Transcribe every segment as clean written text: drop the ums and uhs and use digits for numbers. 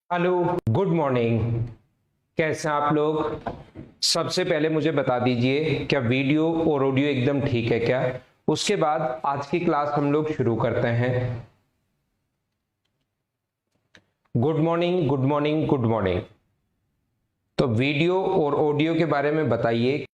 Hello, good morning. कैसे हैं आप लोग? सबसे पहले मुझे बता दीजिए, क्या वीडियो और ऑडियो एकदम ठीक है क्या? उसके बाद आज की क्लास हम लोग शुरू करते हैं। Good morning, good morning, good morning. तो वीडियो और ऑडियो के बारे में बताइए।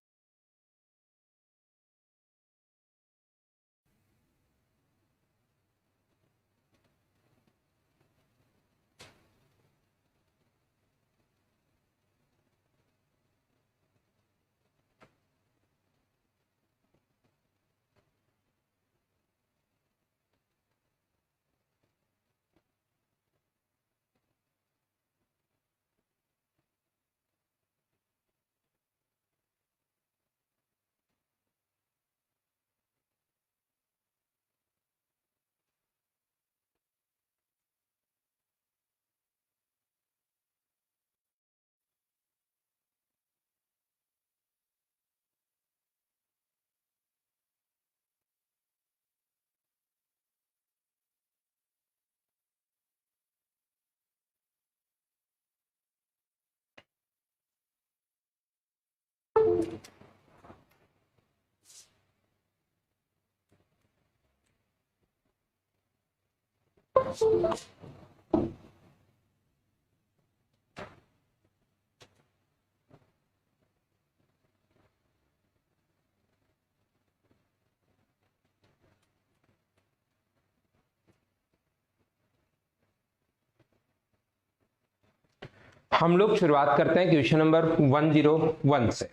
हम लोग शुरुआत करते हैं क्वेश्चन नंबर 101 से।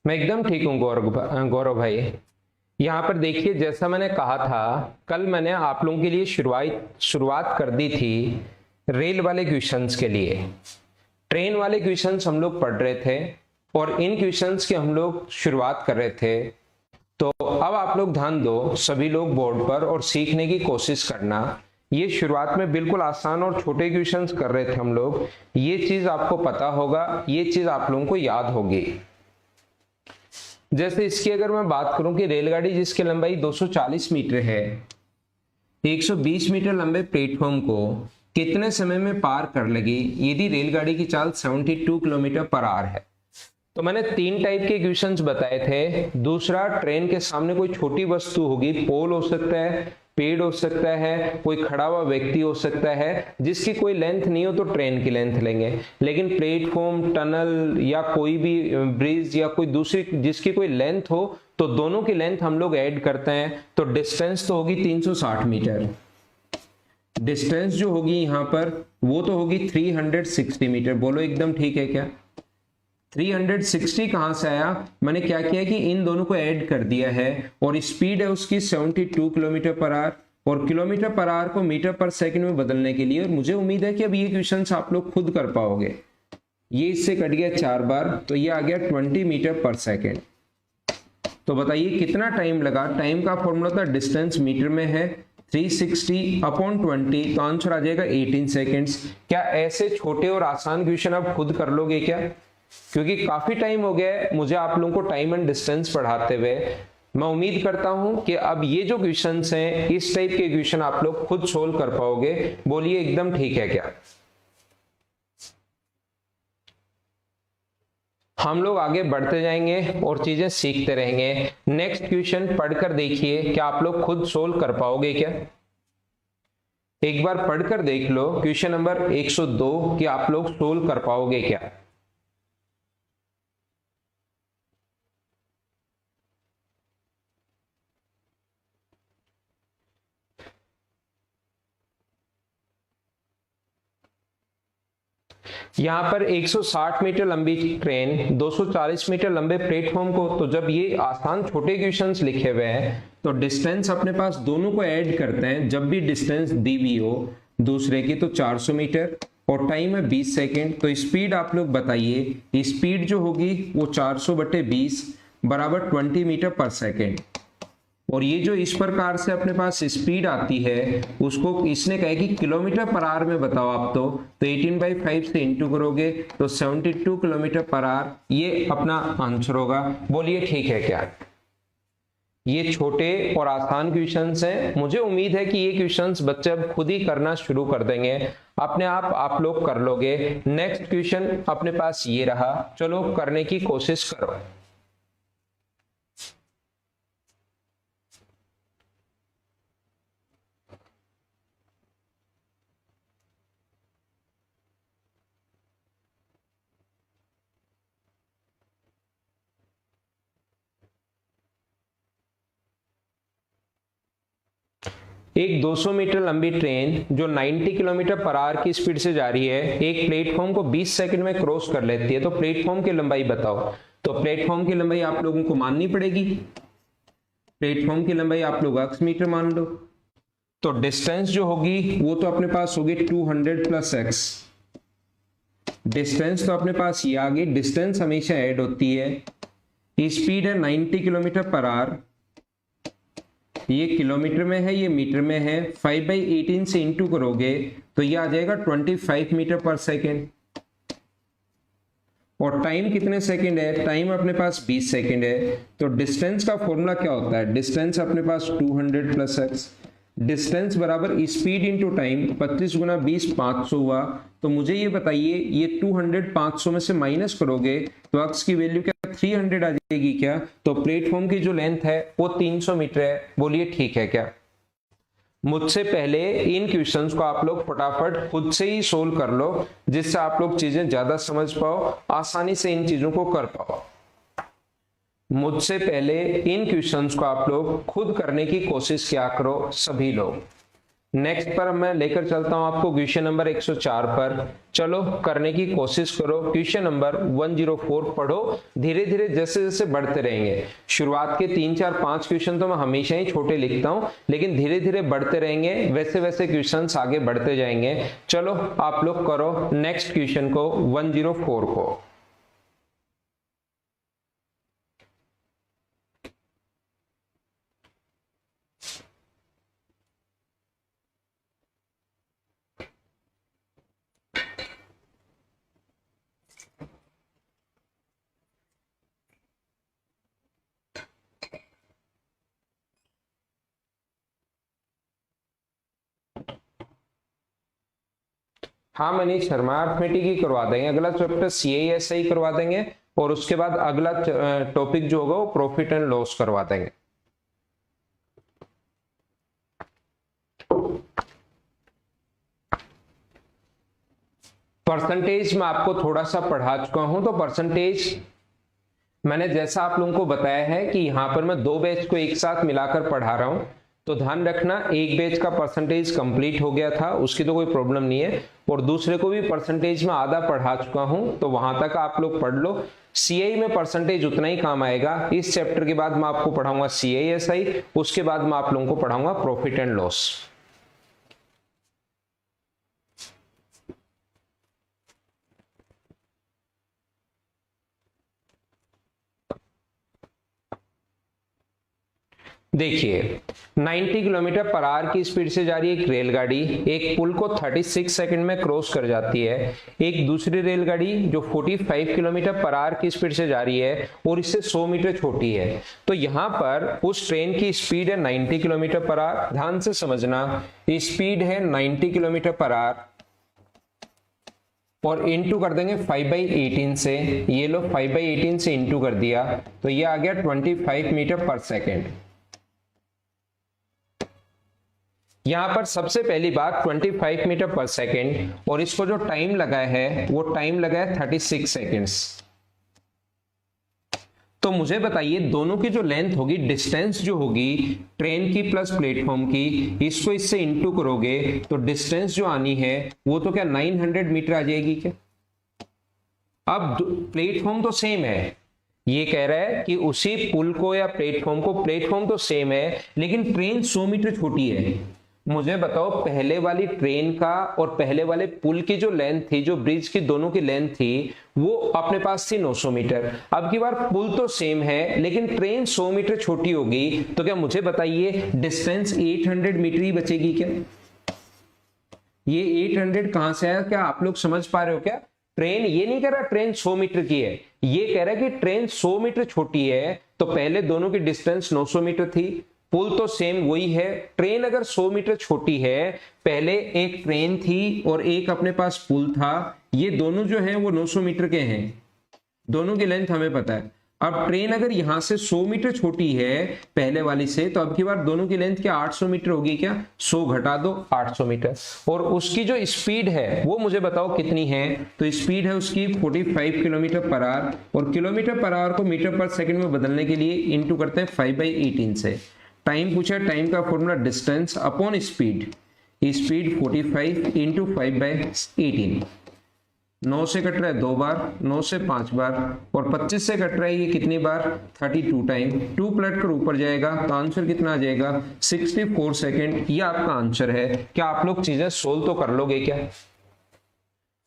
मैं एकदम ठीक हूं गौरव भाई। यहाँ पर देखिए, जैसा मैंने कहा था, कल मैंने आप लोगों के लिए शुरुआत कर दी थी रेल वाले क्वेश्चंस के लिए। ट्रेन वाले क्वेश्चंस हम लोग पढ़ रहे थे और इन क्वेश्चंस की हम लोग शुरुआत कर रहे थे। तो अब आप लोग ध्यान दो, सभी लोग बोर्ड पर, और सीखने की कोशिश करना। ये शुरुआत में बिल्कुल आसान और छोटे क्वेश्चंस कर रहे थे हम लोग। ये चीज आपको पता होगा, ये चीज आप लोगों को याद होगी। जैसे इसकी अगर मैं बात करूं कि रेलगाड़ी जिसकी लंबाई 240 मीटर है, 120 मीटर लंबे प्लेटफॉर्म को कितने समय में पार कर लेगी यदि रेलगाड़ी की चाल 72 किलोमीटर पर आवर है? तो मैंने तीन टाइप के क्वेश्चंस बताए थे। दूसरा, ट्रेन के सामने कोई छोटी वस्तु होगी, पोल हो सकता है, पेड़ हो सकता है, कोई खड़ा हुआ व्यक्ति हो सकता है, जिसकी कोई लेंथ नहीं हो तो ट्रेन की लेंथ लेंगे। लेकिन प्लेटफॉर्म, टनल या कोई भी ब्रिज या कोई दूसरी जिसकी कोई लेंथ हो, तो दोनों की लेंथ हम लोग ऐड करते हैं। तो डिस्टेंस तो होगी 360 मीटर। डिस्टेंस जो होगी यहां पर वो तो होगी 360 मीटर। बोलो एकदम ठीक है क्या? 360 कहां से आया? मैंने क्या किया कि इन दोनों को ऐड कर दिया है, और स्पीड है उसकी 72 किलोमीटर पर आवर, और किलोमीटर पर आवर को मीटर पर सेकंड में बदलने के लिए। और मुझे उम्मीद है कि अब ये क्वेश्चंस आप लोग खुद कर पाओगे। ये इससे कट गया 4 बार, तो ये आ गया 20 मीटर पर सेकेंड। तो बताइए कितना टाइम लगा? टाइम का फॉर्मूला था, डिस्टेंस मीटर में है 360 अपॉन 20, तो आंसर आ जाएगा 18 सेकेंड्स। क्या ऐसे छोटे और आसान क्वेश्चन आप खुद कर लोगे क्या? क्योंकि काफी टाइम हो गया है मुझे आप लोगों को टाइम एंड डिस्टेंस पढ़ाते हुए। मैं उम्मीद करता हूं कि अब ये जो क्वेश्चंस हैं, इस टाइप के क्वेश्चन आप लोग खुद सोल्व कर पाओगे। बोलिए एकदम ठीक है क्या? हम लोग आगे बढ़ते जाएंगे और चीजें सीखते रहेंगे। नेक्स्ट क्वेश्चन पढ़कर देखिए, क्या आप लोग खुद सोल्व कर पाओगे क्या? एक बार पढ़कर देख लो क्वेश्चन नंबर 102 कि आप लोग सोल्व कर पाओगे क्या। यहाँ पर 160 मीटर लंबी ट्रेन 240 मीटर लंबे प्लेटफॉर्म को, तो जब ये आसान छोटे क्वेश्चंस लिखे हुए हैं तो डिस्टेंस अपने पास दोनों को ऐड करते हैं। जब भी डिस्टेंस दी हुई हो दूसरे की, तो 400 मीटर, और टाइम है 20 सेकेंड। तो स्पीड आप लोग बताइए, स्पीड जो होगी वो 400/20 बराबर 20 मीटर पर सेकेंड। और ये जो इस प्रकार से अपने पास स्पीड आती है, उसको इसने कहा कि किलोमीटर पर आवर में बताओ आप। तो 18/5 से इंटू करोगे तो 72 किलोमीटर पर आवर, ये अपना आंसर होगा। बोलिए ठीक है क्या? ये छोटे और आसान क्वेश्चंस हैं। मुझे उम्मीद है कि ये क्वेश्चंस बच्चे अब खुद ही करना शुरू कर देंगे, अपने आप लोग कर लोगे। नेक्स्ट क्वेश्चन अपने पास ये रहा, चलो करने की कोशिश करो। एक 200 मीटर लंबी ट्रेन जो 90 किलोमीटर पर आवर की स्पीड से जा रही है, एक प्लेटफॉर्म को 20 सेकंड में क्रॉस कर लेती है, तो प्लेटफॉर्म की लंबाई बताओ। तो प्लेटफॉर्म की लंबाई आप लोगों को माननी पड़ेगी, प्लेटफॉर्म की लंबाई आप लोग x मीटर मान लो। तो डिस्टेंस जो होगी वो तो अपने पास होगी 200 प्लस x। डिस्टेंस तो अपने पास ये आ गई, डिस्टेंस हमेशा ऐड होती है। स्पीड है 90 किलोमीटर पर आवर, ये किलोमीटर में है, ये मीटर में है। 5/18 से इंटू करोगे तो ये आ जाएगा 25 मीटर पर सेकेंड। और टाइम कितने सेकंड है? टाइम अपने पास 20 सेकंड है। तो डिस्टेंस का फॉर्मूला क्या होता है? डिस्टेंस अपने पास 200 प्लस एक्स, डिस्टेंस बराबर स्पीड इंटू टाइम, 25 गुना 20 500 हुआ। तो मुझे ये बताइए, ये 200 500 में से माइनस करोगे तो एक्स की वैल्यू क्या 300 आ जाएगी क्या? तो प्लेटफॉर्म की जो लेंथ है वो 300 मीटर है। बोलिए ठीक है क्या? मुझसे पहले इन क्वेश्चंस को आप लोग फटाफट खुद से ही सोल्व कर लो, जिससे आप लोग चीजें ज्यादा समझ पाओ, आसानी से इन चीजों को कर पाओ। मुझसे पहले इन क्वेश्चंस को आप लोग खुद करने की कोशिश किया करो सभी लोग। नेक्स्ट पर मैं लेकर चलता हूं आपको क्वेश्चन नंबर 104 पर। चलो करने की कोशिश करो। क्वेश्चन नंबर 104 पढ़ो, धीरे धीरे जैसे जैसे बढ़ते रहेंगे। शुरुआत के 3 4 5 क्वेश्चन तो मैं हमेशा ही छोटे लिखता हूं, लेकिन धीरे धीरे बढ़ते रहेंगे, वैसे वैसे क्वेश्चंस आगे बढ़ते जाएंगे। चलो आप लोग करो नेक्स्ट क्वेश्चन को, 104 को। हाँ मनीष शर्मा, अर्थमेटिक ही करवा देंगे, अगला चैप्टर CISI करवा देंगे और उसके बाद अगला टॉपिक जो होगा वो प्रॉफिट एंड लॉस करवा देंगे। परसेंटेज मैं आपको थोड़ा सा पढ़ा चुका हूं, तो परसेंटेज मैंने जैसा आप लोगों को बताया है कि यहां पर मैं 2 बैच को एक साथ मिलाकर पढ़ा रहा हूं, तो ध्यान रखना एक बैच का परसेंटेज कंप्लीट हो गया था, उसकी तो कोई प्रॉब्लम नहीं है, और दूसरे को भी परसेंटेज में आधा पढ़ा चुका हूं, तो वहां तक आप लोग पढ़ लो। CI में परसेंटेज उतना ही काम आएगा। इस चैप्टर के बाद मैं आपको पढ़ाऊंगा CISI, उसके बाद मैं आप लोगों को पढ़ाऊंगा प्रॉफिट एंड लॉस। देखिए 90 किलोमीटर पर आवर की स्पीड से जा रही है एक रेलगाड़ी, एक पुल को 36 सेकंड में क्रॉस कर जाती है। एक दूसरी रेलगाड़ी जो 45 किलोमीटर पर आवर की स्पीड से जा रही है और इससे 100 मीटर छोटी है। तो यहाँ पर उस ट्रेन की स्पीड है 90 किलोमीटर पर आवर। ध्यान से समझना, स्पीड है 90 किलोमीटर पर आवर और इंटू कर देंगे 5/18 से। ये लो 5/18 से इंटू कर दिया तो ये आ गया 25 मीटर पर सेकेंड। यहां पर सबसे पहली बात 25 मीटर पर सेकेंड, और इसको जो टाइम लगा है वो टाइम लगा है 36 सेकेंड्स। तो मुझे बताइए दोनों की जो लेंथ होगी, डिस्टेंस जो होगी ट्रेन की प्लस प्लेटफॉर्म की, इसको इससे इंटू करोगे तो डिस्टेंस जो आनी है वो तो क्या 900 मीटर आ जाएगी क्या? अब प्लेटफॉर्म तो सेम है, ये कह रहा है कि उसी पुल को या प्लेटफॉर्म को, प्लेटफॉर्म तो सेम है लेकिन ट्रेन 100 मीटर छोटी है। मुझे बताओ पहले वाली ट्रेन का और पहले वाले पुल की जो लेंथ थी, जो ब्रिज की दोनों की लेंथ थी, वो अपने पास थी 900 मीटर। अब की बार पुल तो सेम है लेकिन ट्रेन 100 मीटर छोटी होगी, तो क्या मुझे बताइए डिस्टेंस 800 मीटर ही बचेगी क्या? ये 800 कहां से आया, क्या आप लोग समझ पा रहे हो क्या? ट्रेन ये नहीं कह रहा ट्रेन 100 मीटर की है, ये कह रहा है कि ट्रेन 100 मीटर छोटी है, तो पहले दोनों की डिस्टेंस 900 मीटर थी, पुल तो सेम वही है। ट्रेन अगर 100 मीटर छोटी है, पहले एक ट्रेन थी और एक अपने पास पुल था, ये दोनों जो हैं वो 900 मीटर के हैं, दोनों की लेंथ हमें पता है। अब ट्रेन अगर यहां से 100 मीटर छोटी है पहले वाली से, तो अब की बार दोनों की लेंथ क्या 800 मीटर होगी क्या? 100 घटा दो 800 मीटर। और उसकी जो स्पीड है वो मुझे बताओ कितनी है? तो स्पीड है उसकी 45 किलोमीटर पर आवर, और किलोमीटर पर आवर को मीटर पर सेकंड में बदलने के लिए इंटू करते हैं 5/18 से। टाइम पूछा, टाइम का formula distance upon speed, speed 45 into 5/18। 9 से कट रहा है 2 बार, 9 से 5 बार, और 25 से कट रहा है ये कितनी बार? 32 टाइम। 2 पलट कर ऊपर जाएगा तो आंसर कितना आ जाएगा? 64 सेकेंड। ये आपका आंसर है। क्या आप लोग चीजें सोल्व तो कर लोगे क्या?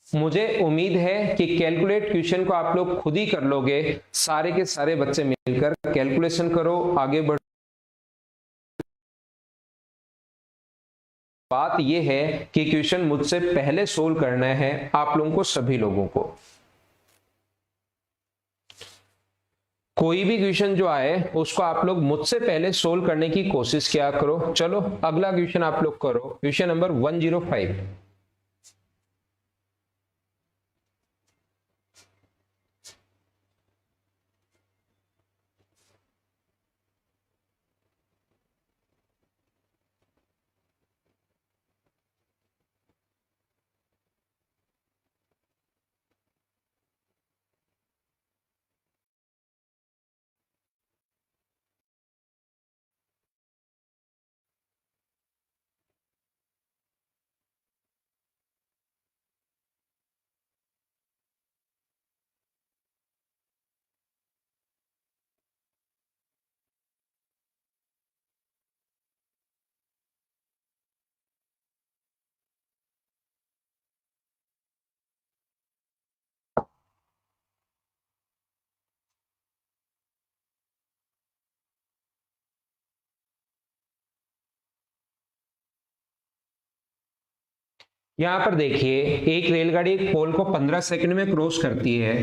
मुझे उम्मीद है कि कैलकुलेट क्वेश्चन को आप लोग खुद ही कर लोगे। सारे के सारे बच्चे मिलकर कैलकुलेशन करो, आगे बढ़ो। बात यह है कि क्वेश्चन मुझसे पहले सोल्व करना है आप लोगों को, सभी लोगों को। कोई भी क्वेश्चन जो आए उसको आप लोग मुझसे पहले सोल्व करने की कोशिश किया करो। चलो अगला क्वेश्चन आप लोग करो, क्वेश्चन नंबर 105। यहां पर देखिए, एक रेलगाड़ी एक पोल को 15 सेकंड में क्रॉस करती है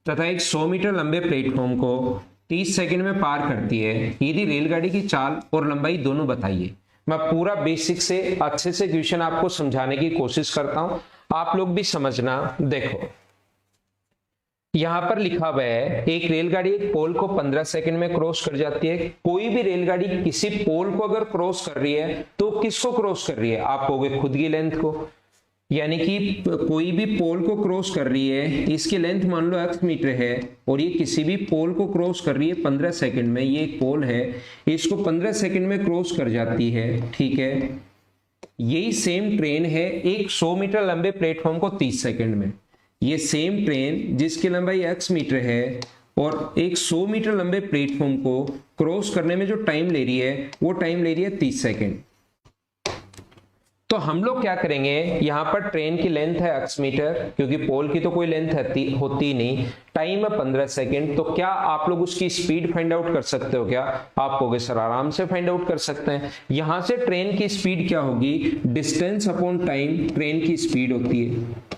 तथा एक 100 मीटर लंबे प्लेटफॉर्म को 30 सेकंड में पार करती है। यदि रेलगाड़ी की चाल और लंबाई दोनों बताइए। मैं पूरा बेसिक से अच्छे से क्वेश्चन आपको समझाने की कोशिश करता हूं, आप लोग भी समझना। देखो यहां पर लिखा हुआ है, एक रेलगाड़ी एक पोल को 15 सेकंड में क्रॉस कर जाती है। कोई भी रेलगाड़ी किसी पोल को अगर क्रॉस कर रही है तो किसको क्रॉस कर रही है? आप कहोगे खुद की लेंथ को। यानी कि कोई भी पोल को क्रॉस कर रही है, इसकी लेंथ मान लो x मीटर है, और ये किसी भी पोल को क्रॉस कर रही है 15 सेकंड में। ये एक पोल है, इसको 15 सेकंड में क्रॉस कर जाती है, ठीक है। यही सेम ट्रेन है एक 100 मीटर लंबे प्लेटफॉर्म को 30 सेकंड में। ये सेम ट्रेन जिसकी लंबाई x मीटर है और एक 100 मीटर लंबे प्लेटफॉर्म को क्रॉस करने में जो टाइम ले रही है वो टाइम ले रही है 30 सेकंड। तो हम लोग क्या करेंगे, यहां पर ट्रेन की लेंथ है x मीटर, क्योंकि पोल की तो कोई लेंथ होती नहीं, टाइम है 15 सेकंड। तो क्या आप लोग उसकी स्पीड फाइंड आउट कर सकते हो क्या? आप कहोगे सर आराम से फाइंड आउट कर सकते हैं। यहां से ट्रेन की स्पीड क्या होगी? डिस्टेंस अपॉन टाइम ट्रेन की स्पीड होती है।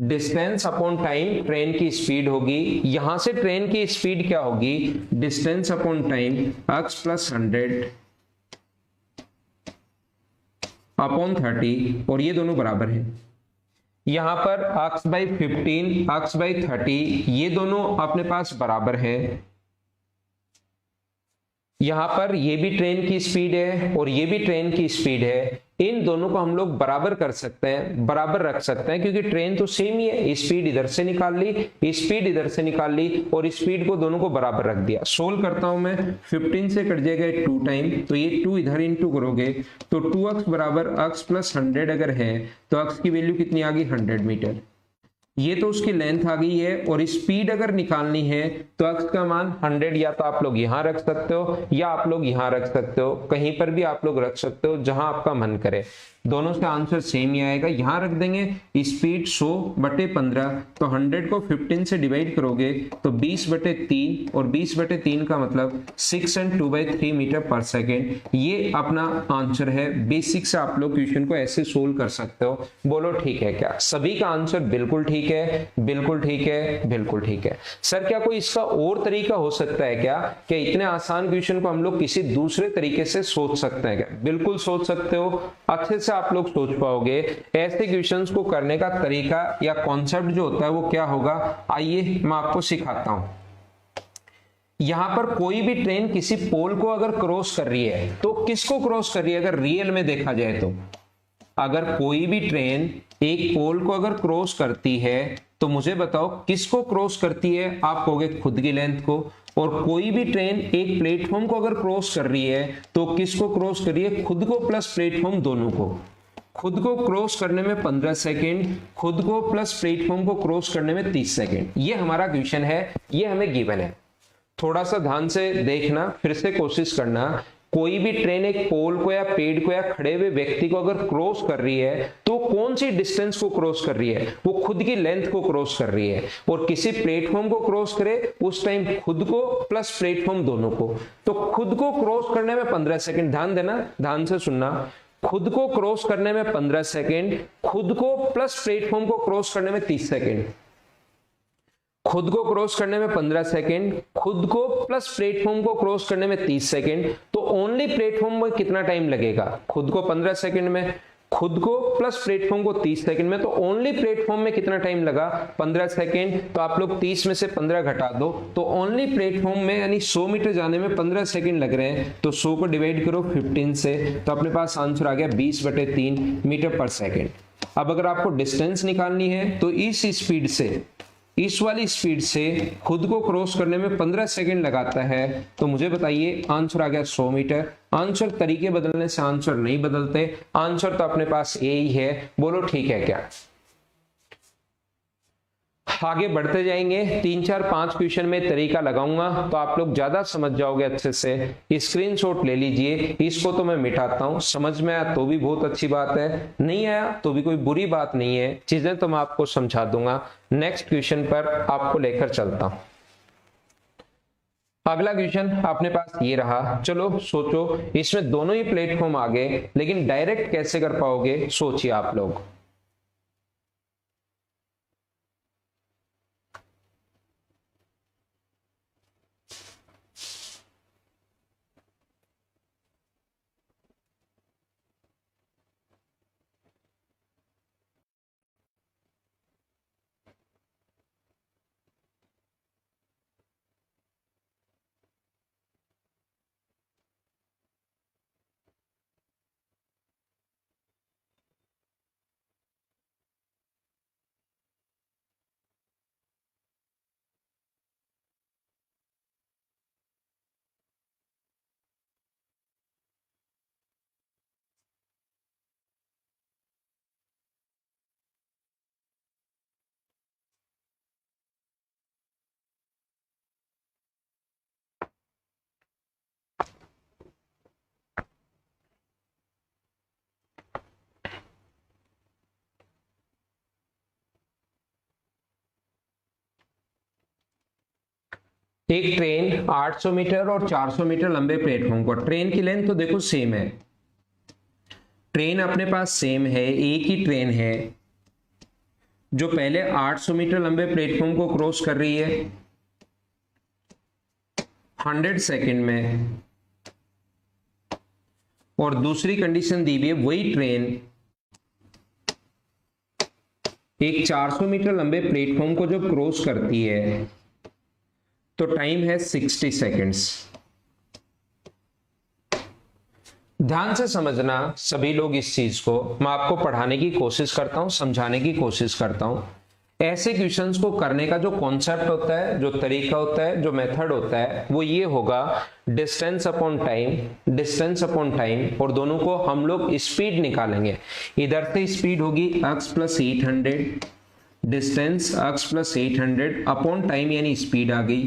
डिस्टेंस अपॉन टाइम ट्रेन की स्पीड होगी। यहां से ट्रेन की स्पीड क्या होगी? Distance upon time x + 100 upon 30, और ये दोनों बराबर हैं। यहां पर x/15 x/30 ये दोनों अपने पास बराबर है। यहां पर ये भी ट्रेन की स्पीड है और ये भी ट्रेन की स्पीड है। इन दोनों को हम लोग बराबर कर सकते हैं, बराबर रख सकते हैं, क्योंकि ट्रेन तो सेम ही है। स्पीड इधर से निकाल ली, स्पीड इधर से निकाल ली, और स्पीड को दोनों को बराबर रख दिया। सोल्व करता हूं मैं, 15 से कट जाएगा 2 टाइम, तो ये 2 इधर इंटू करोगे तो 2x बराबर x + 100 अगर है तो x की वैल्यू कितनी आ गई? 100 मीटर। ये तो उसकी लेंथ आ गई है, और स्पीड अगर निकालनी है तो x का मान 100 या तो आप लोग यहां रख सकते हो या आप लोग यहां रख सकते हो, कहीं पर भी आप लोग रख सकते हो जहां आपका मन करे। दोनों से आंसर सेम ही आएगा। यहां रख देंगे स्पीड 100/15, तो 100 को 15 से डिवाइड करोगे तो 20/3, और 20/3 का मतलब 6 और 2/3 मीटर पर सेकेंड। ये अपना आंसर है। बेसिक से आप लोग क्वेश्चन को ऐसे सोल्व कर सकते हो। बोलो ठीक है क्या? सभी का आंसर बिल्कुल ठीक है, बिल्कुल ठीक है, बिल्कुल ठीक है। सर क्या कोई इसका और तरीका हो सकता है क्या? क्या इतने आसान क्वेश्चन को हम लोग किसी दूसरे तरीके से सोच सकते हैं क्या? बिल्कुल सोच सकते हो, अच्छे से आप लोग सोच पाओगे। ऐसे क्वेश्चंस को करने का तरीका या कॉन्सेप्ट जो होता है वो क्या होगा, आइए मैं आपको सिखाता हूं। यहां पर कोई भी ट्रेन किसी पोल को अगर क्रॉस कर रही है तो किसको क्रॉस कर रही है? अगर रियल में देखा जाए तो अगर कोई भी ट्रेन एक पोल को अगर क्रॉस करती है तो मुझे बताओ किसको क्रॉस करती है? आप कहोगे खुद की लेंथ को। और कोई भी ट्रेन एक प्लेटफॉर्म को अगर क्रॉस कर रही है तो किसको क्रॉस कर रही है? खुद को प्लस प्लेटफॉर्म दोनों को। खुद को क्रॉस करने में 15 सेकेंड, खुद को प्लस प्लेटफॉर्म को क्रॉस करने में 30 सेकेंड। ये हमारा क्वेश्चन है, ये हमें गिवन है। थोड़ा सा ध्यान से देखना, फिर से कोशिश करना। कोई भी ट्रेन एक पोल को या पेड़ को या खड़े हुए व्यक्ति को अगर क्रॉस कर रही है तो कौन सी डिस्टेंस को क्रॉस कर रही है? वो खुद की लेंथ को क्रॉस कर रही है। और किसी प्लेटफॉर्म को क्रॉस करे उस टाइम खुद को प्लस प्लेटफॉर्म दोनों को। तो खुद को क्रॉस करने में 15 सेकेंड, ध्यान देना, ध्यान से सुनना। खुद को क्रॉस करने में 15 सेकेंड, खुद को प्लस प्लेटफॉर्म को क्रॉस करने में 30 सेकेंड। खुद को क्रॉस करने में 15 सेकेंड, खुद को प्लस प्लेटफॉर्म को क्रॉस करने में 30 सेकेंड। तो ओनली प्लेटफॉर्म में कितना टाइम लगेगा? खुद को 15 सेकेंड में, खुद को प्लस प्लेटफॉर्म को 30 सेकेंड में। तो ओनली प्लेटफॉर्म में कितना टाइम लगा? 15 सेकेंड। तो आप लोग 30 में से 15 घटा दो तो ओनली प्लेटफॉर्म में यानी 100 मीटर जाने में 15 सेकेंड लग रहे हैं। तो 100 को डिवाइड करो 15 से तो अपने पास आंसर आ गया 20/3 मीटर पर सेकेंड। अब अगर आपको डिस्टेंस निकालनी है तो इस स्पीड से, इस वाली स्पीड से खुद को क्रॉस करने में 15 सेकेंड लगाता है। तो मुझे बताइए आंसर आ गया 100 मीटर। आंसर तरीके बदलने से आंसर नहीं बदलते, आंसर तो अपने पास यही है। बोलो ठीक है क्या? आगे बढ़ते जाएंगे, 3 4 5 क्वेश्चन में तरीका लगाऊंगा तो आप लोग ज्यादा समझ जाओगे अच्छे से। स्क्रीनशॉट ले लीजिए, इसको तो मैं मिटाता हूं। समझ में आया तो भी बहुत अच्छी बात है, नहीं आया तो भी कोई बुरी बात नहीं है, चीजें तो मैं आपको समझा दूंगा। नेक्स्ट क्वेश्चन पर आपको लेकर चलता हूं। अगला क्वेश्चन अपने पास ये रहा, चलो सोचो। इसमें दोनों ही प्लेटफॉर्म आ गए लेकिन डायरेक्ट कैसे कर पाओगे, सोचिए आप लोग। एक ट्रेन 800 मीटर और 400 मीटर लंबे प्लेटफॉर्म को, ट्रेन की लेंथ तो देखो सेम है, ट्रेन अपने पास सेम है, एक ही ट्रेन है जो पहले 800 मीटर लंबे प्लेटफॉर्म को क्रॉस कर रही है 100 सेकेंड में, और दूसरी कंडीशन दी हुई है वही ट्रेन एक 400 मीटर लंबे प्लेटफॉर्म को जो क्रॉस करती है तो टाइम है 60 सेकेंड्स। ध्यान से समझना सभी लोग इस चीज को, मैं आपको पढ़ाने की कोशिश करता हूं, समझाने की कोशिश करता हूं। ऐसे क्वेश्चंस को करने का जो कॉन्सेप्ट होता है, जो तरीका होता है, जो मेथड होता है वो ये होगा, distance upon time, distance upon time, और दोनों को हम लोग स्पीड निकालेंगे। इधर से स्पीड होगी x + 800, distance x + 800 upon time यानी स्पीड आ गई,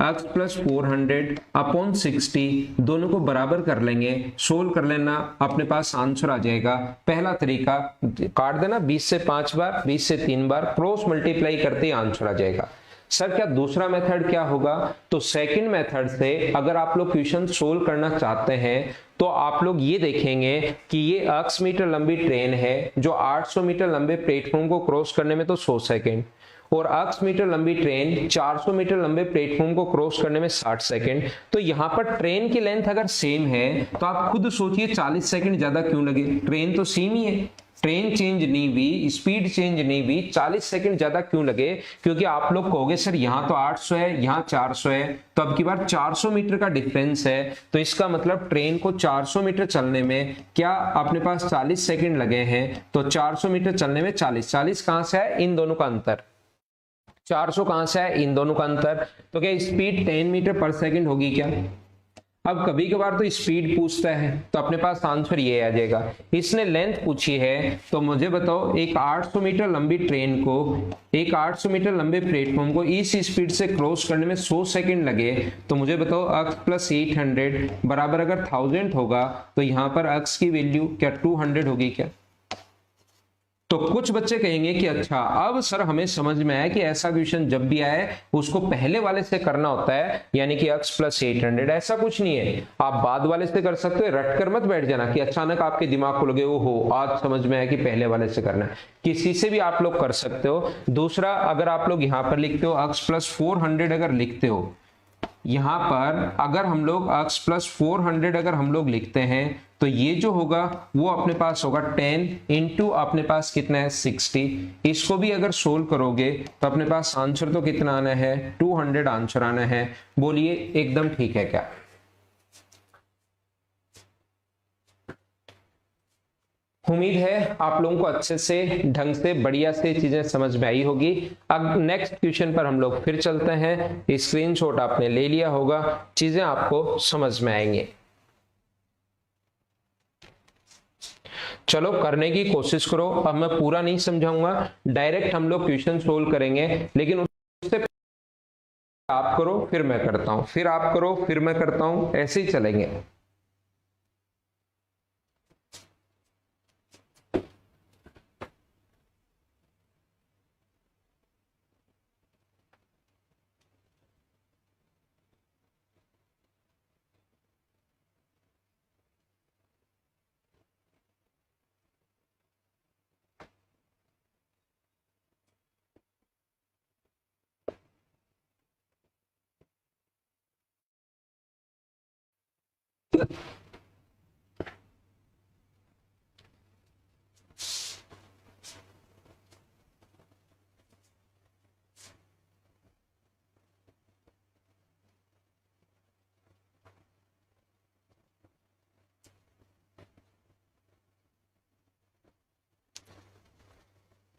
x + 400 अपॉन 60, दोनों को बराबर कर लेंगे, सोल्व कर लेना, अपने पास आंसर आ जाएगा। पहला तरीका काट देना, 20 से 5 बार, 20 से 3 बार क्रॉस मल्टीप्लाई करते ही आंसर आ जाएगा। सर क्या दूसरा मेथड क्या होगा? तो सेकंड मेथड से अगर आप लोग क्वेश्चन सोल्व करना चाहते हैं तो आप लोग ये देखेंगे कि ये 8 मीटर लंबी ट्रेन है जो 800 मीटर लंबे प्लेटफॉर्म को क्रॉस करने में तो 100 सेकंड, और 8 मीटर लंबी ट्रेन 400 मीटर लंबे प्लेटफॉर्म को क्रॉस करने में 60 सेकंड। तो यहां पर ट्रेन की लेंथ अगर सेम है तो आप खुद सोचिए 40 सेकंड ज्यादा क्यों लगे? ट्रेन तो सेम ही है, ट्रेन चेंज नहीं हुई, स्पीड चेंज नहीं हुई, 40 सेकंड ज्यादा क्यों लगे? क्योंकि आप लोग कहोगे सर यहाँ तो 800 है, यहाँ 400 है, तो अब की बार 400 मीटर का डिफरेंस है, तो इसका मतलब ट्रेन को 400 मीटर चलने में क्या अपने पास 40 सेकंड लगे हैं, तो 400 मीटर चलने में 40 कहां से है? इन दोनों का अंतर। 400 कहां से है? इन दोनों का अंतर। तो क्या स्पीड 10 मीटर पर सेकंड होगी क्या? अब कभी कभार तो स्पीड पूछता है तो अपने पास आंसर ये आ जाएगा। इसने लेंथ पूछी है तो मुझे बताओ एक 800 मीटर लंबी ट्रेन को, एक 800 मीटर लंबे प्लेटफॉर्म को इस स्पीड से क्रॉस करने में 100 सेकंड लगे, तो मुझे बताओ x प्लस 800 बराबर अगर 1000 होगा तो यहां पर x की वैल्यू क्या 200 होगी क्या? तो कुछ बच्चे कहेंगे कि अच्छा अब सर हमें समझ में आया कि ऐसा क्वेश्चन जब भी आए उसको पहले वाले से करना होता है, यानी कि x प्लस 800। ऐसा कुछ नहीं है, आप बाद वाले से कर सकते हो, रट कर मत बैठ जाना कि अचानक आपके दिमाग को लगे हो आज समझ में आया कि पहले वाले से करना है। किसी से भी आप लोग कर सकते हो। दूसरा, अगर आप लोग यहां पर लिखते हो x प्लस 400 अगर लिखते हो, यहां पर अगर हम लोग x प्लस 400 अगर हम लोग लिखते हैं तो ये जो होगा वो अपने पास होगा 10 इंटू अपने पास कितना है 60। इसको भी अगर सोल्व करोगे तो अपने पास आंसर तो कितना आना है 200 आंसर आना है। बोलिए एकदम ठीक है क्या? उम्मीद है आप लोगों को अच्छे से ढंग से बढ़िया से चीजें समझ में आई होगी। अब नेक्स्ट क्वेश्चन पर हम लोग फिर चलते हैं। स्क्रीनशॉट आपने ले लिया होगा, चीजें आपको समझ में आएंगे। चलो करने की कोशिश करो। अब मैं पूरा नहीं समझाऊंगा, डायरेक्ट हम लोग क्वेश्चन सोल्व करेंगे, लेकिन उससे आप करो फिर मैं करता हूं, फिर आप करो फिर मैं करता हूं, ऐसे ही चलेंगे।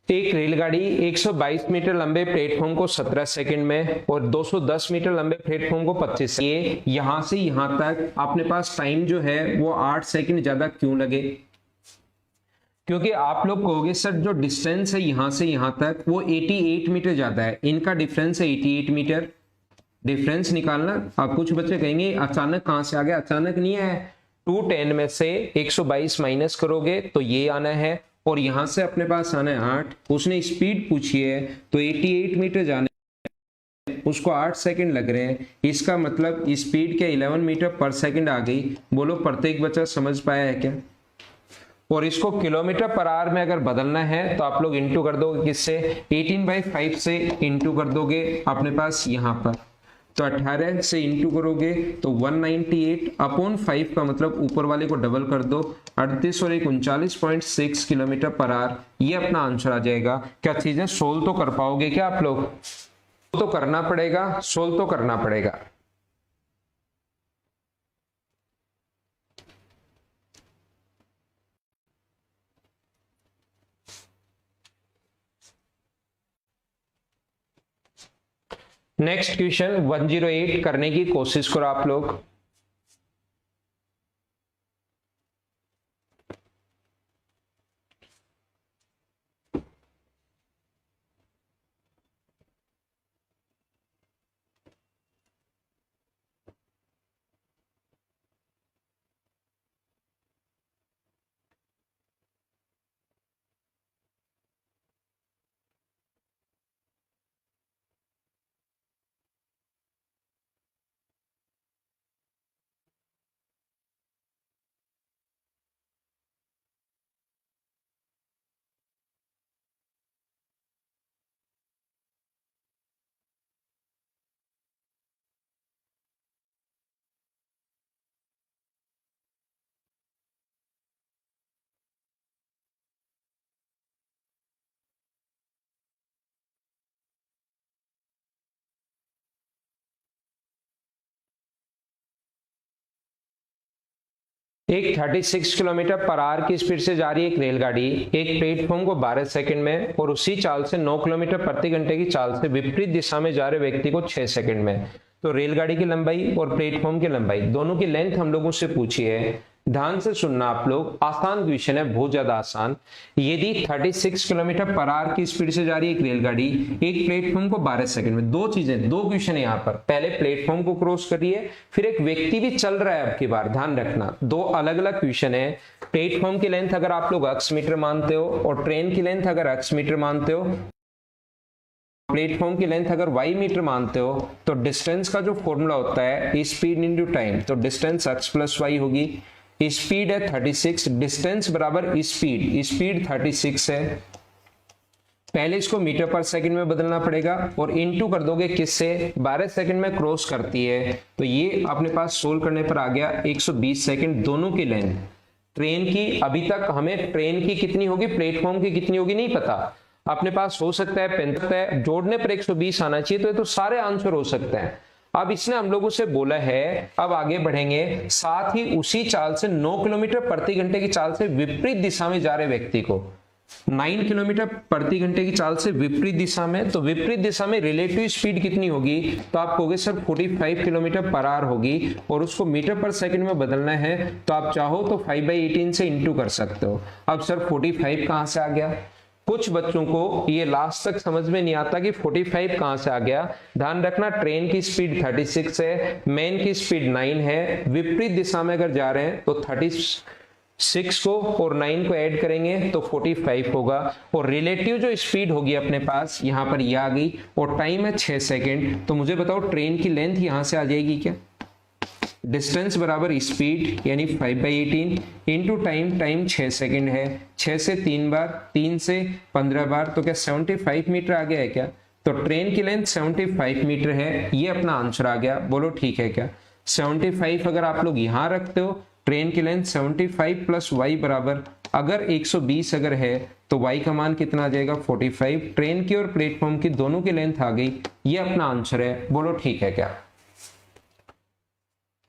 एक रेलगाड़ी 122 मीटर लंबे प्लेटफॉर्म को 17 सेकंड में और 210 मीटर लंबे प्लेटफॉर्म को 25 ये यहां से यहां तक अपने पास टाइम जो है वो 8 सेकंड ज्यादा क्यों लगे? क्योंकि आप लोग कहोगे सर जो डिस्टेंस है यहां से यहां तक वो 88 मीटर ज्यादा है, इनका डिफरेंस है 88 मीटर। डिफरेंस निकालना। अब कुछ बच्चे कहेंगे अचानक कहां से आ गया? अचानक नहीं है, 210 में से 122 माइनस करोगे तो ये आना है, और यहां से अपने पास आना है 8। उसने स्पीड पूछी है तो 88 मीटर जाने उसको 8 सेकंड लग रहे हैं, इसका मतलब स्पीड के 11 मीटर पर सेकंड आ गई। बोलो प्रत्येक बच्चा समझ पाया है क्या? और इसको किलोमीटर पर आवर में अगर बदलना है तो आप लोग इंटू कर दोगे किससे? 18/5 से इंटू कर दोगे अपने पास यहां पर, तो 18 से इंटू करोगे तो 198 अपॉन 5 का मतलब ऊपर वाले को डबल कर दो, 38 और 39.6 किलोमीटर पर आवर, ये अपना आंसर आ जाएगा। क्या चीजें सोल्व तो कर पाओगे क्या आप लोग? तो करना पड़ेगा, सोल्व तो करना पड़ेगा। नेक्स्ट क्वेश्चन 108 करने की कोशिश करो आप लोग। एक 36 किलोमीटर पर आवर की स्पीड से जा रही है एक रेलगाड़ी एक प्लेटफॉर्म को 12 सेकंड में और उसी चाल से 9 किलोमीटर प्रति घंटे की चाल से विपरीत दिशा में जा रहे व्यक्ति को 6 सेकंड में। तो रेलगाड़ी की लंबाई और प्लेटफॉर्म की लंबाई दोनों की लेंथ हम लोगों से पूछी है। ध्यान से सुनना आप लोग, आसान क्वेश्चन है, बहुत ज्यादा आसान। यदि 36 किलोमीटर पर आवर की स्पीड से जा रही है एक रेलगाड़ी एक प्लेटफॉर्म को 12 सेकंड में, दो चीजें, दो क्वेश्चन है यहाँ पर। पहले प्लेटफॉर्म को क्रॉस कर रही है, फिर एक व्यक्ति भी चल रहा है। अब की बार ध्यान रखना, दो अलग अलग क्वेश्चन है। प्लेटफॉर्म की लेंथ अगर आप लोग अक्ष मीटर मानते हो और ट्रेन की लेंथ अगर अक्ष मीटर मानते हो, प्लेटफॉर्म की लेंथ अगर वाई मीटर मानते हो, तो डिस्टेंस का जो फॉर्मूला होता है स्पीड इंटू टाइम, तो डिस्टेंस एक्स प्लस वाई होगी। स्पीड है 36, डिस्टेंस बराबर स्पीड, स्पीड 36 है। पहले इसको मीटर पर सेकंड में बदलना पड़ेगा और इनटू कर दोगे किससे, 12 सेकंड में क्रॉस करती है, तो ये अपने पास सोल्व करने पर आ गया 120 सेकंड। दोनों की लेंथ ट्रेन की, अभी तक हमें ट्रेन की कितनी होगी प्लेटफॉर्म की कितनी होगी नहीं पता, अपने पास हो सकता है 35 है, जोड़ने पर 120 आना चाहिए, तो ये तो सारे आंसर हो सकते हैं। अब इसने हम लोगों से बोला है, अब आगे बढ़ेंगे, साथ ही उसी चाल से 9 किलोमीटर प्रति घंटे की चाल से विपरीत दिशा में जा रहे व्यक्ति को, 9 किलोमीटर प्रति घंटे की चाल से विपरीत दिशा में, तो विपरीत दिशा में रिलेटिव स्पीड कितनी होगी, तो आप कहोगे सर 45 किलोमीटर पर आवर होगी और उसको मीटर पर सेकंड में बदलना है, तो आप चाहो तो 5/18 से इंटू कर सकते हो। अब सर 45 कहां से आ गया, कुछ बच्चों को ये लास्ट तक समझ में नहीं आता कि 45 कहां से आ गया। ध्यान रखना, ट्रेन की स्पीड 36 है, मेन की स्पीड 9 है, विपरीत दिशा में अगर जा रहे हैं तो 36 को और 9 को ऐड करेंगे तो 45 होगा, और रिलेटिव जो स्पीड होगी अपने पास यहाँ पर ये आ गई, और टाइम है 6 सेकंड। तो मुझे बताओ ट्रेन की लेंथ यहां से आ जाएगी क्या, डिस्टेंस बराबर स्पीड यानी 5/18 इंटू टाइम, टाइम 6 सेकंड है, 6 से 3 बार, 3 से 15 बार, तो क्या 75 मीटर आ गया है क्या, तो ट्रेन की लेंथ 75 मीटर है, ये अपना आंसर आ गया। बोलो ठीक है क्या, 75 अगर आप लोग यहां रखते हो, ट्रेन की लेंथ 75 प्लस वाई बराबर, अगर 120 अगर है तो y का मान कितना आ जाएगा 45, ट्रेन की और प्लेटफॉर्म की दोनों की लेंथ आ गई, ये अपना आंसर है। बोलो ठीक है क्या।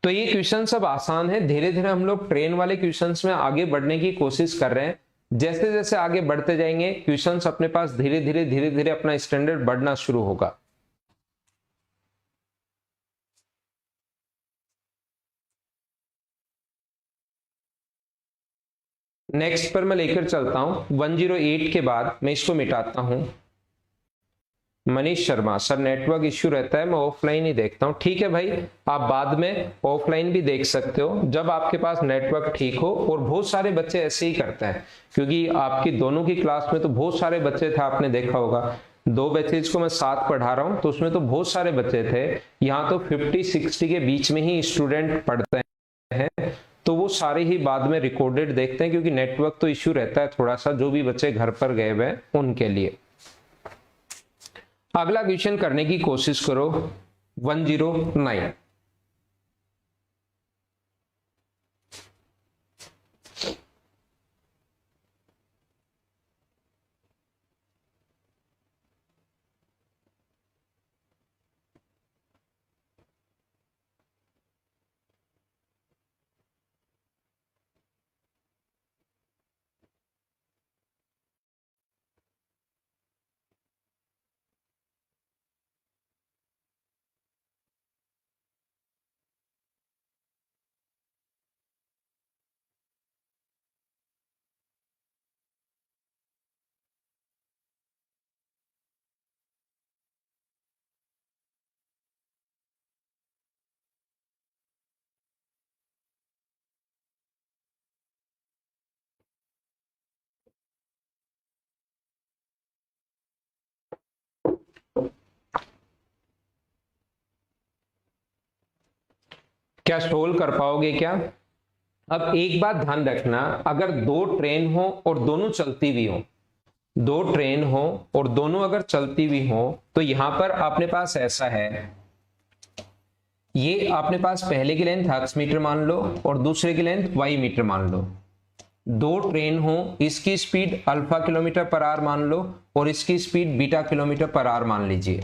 तो ये क्वेश्चन सब आसान है, धीरे धीरे हम लोग ट्रेन वाले क्वेश्चंस में आगे बढ़ने की कोशिश कर रहे हैं। जैसे जैसे आगे बढ़ते जाएंगे क्वेश्चंस अपने पास धीरे धीरे अपना स्टैंडर्ड बढ़ना शुरू होगा। नेक्स्ट पर मैं लेकर चलता हूं 108 के बाद मैं इसको मिटाता हूं। Manish Sharma, sir network issue रहता है, मैं ऑफलाइन ही देखता हूं। ठीक है भाई, आप बाद में ऑफलाइन भी देख सकते हो जब आपके पास नेटवर्क ठीक हो, और बहुत सारे बच्चे ऐसे ही करते हैं, क्योंकि आपकी दोनों की क्लास में तो बहुत सारे बच्चे थे, आपने देखा होगा 2 बैचेज को मैं साथ पढ़ा रहा हूं, तो उसमें तो बहुत सारे बच्चे थे, यहाँ तो 50-60 के बीच में ही स्टूडेंट पढ़ते हैं, तो वो सारे ही बाद में रिकॉर्डेड देखते हैं, क्योंकि नेटवर्क तो इश्यू रहता है थोड़ा सा, जो भी बच्चे घर पर गए हुए उनके लिए। अगला क्वेश्चन करने की कोशिश करो 109। क्या सोल्व कर पाओगे क्या। अब एक बात ध्यान रखना, अगर 2 ट्रेन हो और दोनों चलती हुई हो, 2 ट्रेन हो और दोनों अगर चलती हुई हो, तो यहां पर अपने पास ऐसा है, ये अपने पास पहले की लेंथ एक्स मीटर मान लो और दूसरे की लेंथ वाई मीटर मान लो। 2 ट्रेन हो, इसकी speed alpha kilometre per hour मान लो और इसकी speed beta kilometre per hour मान लीजिए।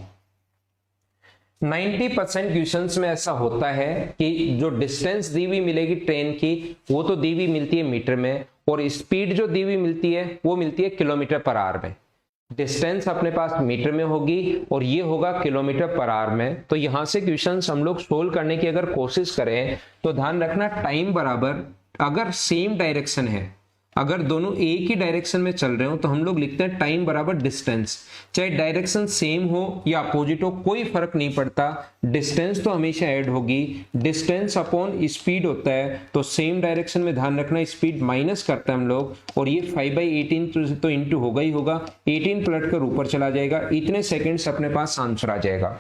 90% क्वेश्चंस में ऐसा होता है कि जो डिस्टेंस दी हुई मिलेगी ट्रेन की वो तो दी हुई मिलती है मीटर में, और स्पीड जो दी हुई मिलती है वो मिलती है किलोमीटर पर आवर में। डिस्टेंस अपने पास मीटर में होगी और ये होगा किलोमीटर पर आवर में। तो यहां से क्वेश्चंस हम लोग सोल्व करने की अगर कोशिश करें तो ध्यान रखना टाइम बराबर, अगर सेम डायरेक्शन है, अगर दोनों एक ही डायरेक्शन में चल रहे हो तो हम लोग लिखते हैं टाइम बराबर डिस्टेंस। चाहे डायरेक्शन सेम हो या अपोजिट हो कोई फर्क नहीं पड़ता, डिस्टेंस तो हमेशा ऐड होगी। डिस्टेंस अपॉन स्पीड होता है, तो सेम डायरेक्शन में ध्यान रखना स्पीड माइनस करते हैं हम लोग, और ये 5/18 तो इंटू होगा ही होगा, 18 पलट कर ऊपर चला जाएगा, इतने सेकेंड्स अपने पास आंसर आ जाएगा।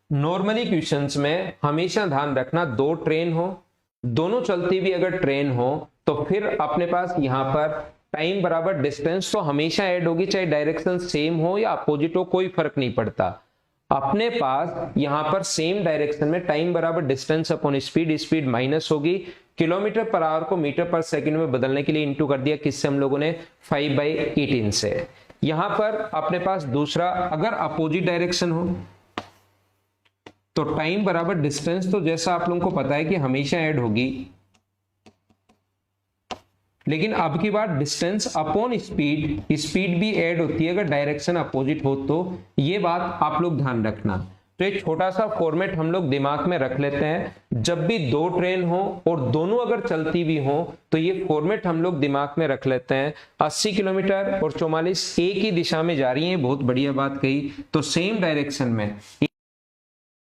नॉर्मली क्वेश्चंस में हमेशा ध्यान रखना दो ट्रेन हो, दोनों चलती भी अगर ट्रेन हो तो फिर अपने पास यहां पर टाइम बराबर डिस्टेंस तो हमेशा ऐड होगी, चाहे डायरेक्शन सेम हो या अपोजिट हो कोई फर्क नहीं पड़ता। अपने पास यहां पर सेम डायरेक्शन में टाइम बराबर distance upon speed, speed minus होगी, किलोमीटर पर आवर को मीटर पर सेकंड में बदलने के लिए इंटू कर दिया, किससे हम लोगों ने 5/18 से। यहां पर अपने पास दूसरा, अगर अपोजिट डायरेक्शन हो तो टाइम बराबर डिस्टेंस तो जैसा आप लोगों को पता है कि हमेशा ऐड होगी, लेकिन अब की बार डिस्टेंस अपॉन स्पीड, स्पीड भी ऐड होती है अगर डायरेक्शन अपोजिट हो तो, ये बात आप लोग ध्यान रखना। तो एक छोटा सा फॉर्मेट हम लोग दिमाग में रख लेते हैं, जब भी दो ट्रेन हो और दोनों अगर चलती भी हो तो ये फॉर्मेट हम लोग दिमाग में रख लेते हैं। 80 किलोमीटर और 44 एक ही दिशा में जा रही है, बहुत बढ़िया बात कही। तो सेम डायरेक्शन में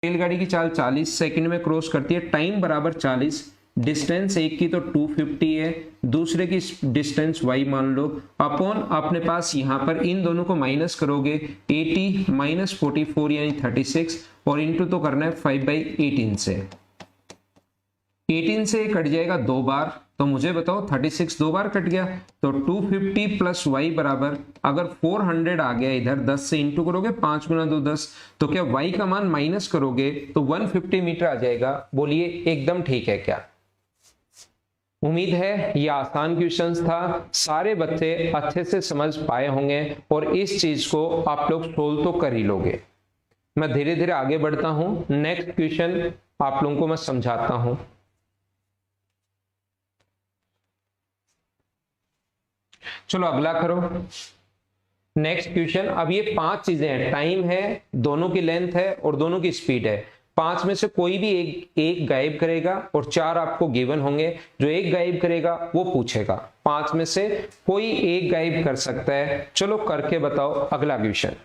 रेलगाड़ी की चाल 40 सेकंड में क्रॉस करती है, टाइम बराबर 40, डिस्टेंस एक की तो 250 है, दूसरे की डिस्टेंस y मान लो, अपॉन अपने पास यहां पर इन दोनों को माइनस करोगे 80 माइनस 44 यानी 36, और इंटू तो करना है 5/18 से। 18 से कट जाएगा दो बार, तो मुझे बताओ 36 दो बार कट गया, तो 250 प्लस y बराबर, अगर 400 आ गया इधर 10 से इंटू करोगे 5 गुना 2 10, तो क्या y का मान माइनस करोगे तो 150 मीटर आ जाएगा। बोलिए एकदम ठीक है क्या? उम्मीद है ये आसान क्वेश्चंस था, सारे बच्चे अच्छे से समझ पाए होंगे और इस चीज को आप लोग सोल्व तो कर ही लोगे। मैं धीरे धीरे आगे बढ़ता हूं, नेक्स्ट क्वेश्चन आप लोगों को मैं समझाता हूं। चलो अगला करो, नेक्स्ट क्वेश्चन। अब ये 5 चीजें हैं, टाइम है, दोनों की लेंथ है और दोनों की स्पीड है। 5 में से कोई भी एक गायब करेगा और 4 आपको गिवन होंगे, जो एक गायब करेगा वो पूछेगा। 5 में से कोई एक गायब कर सकता है। चलो करके बताओ अगला क्वेश्चन।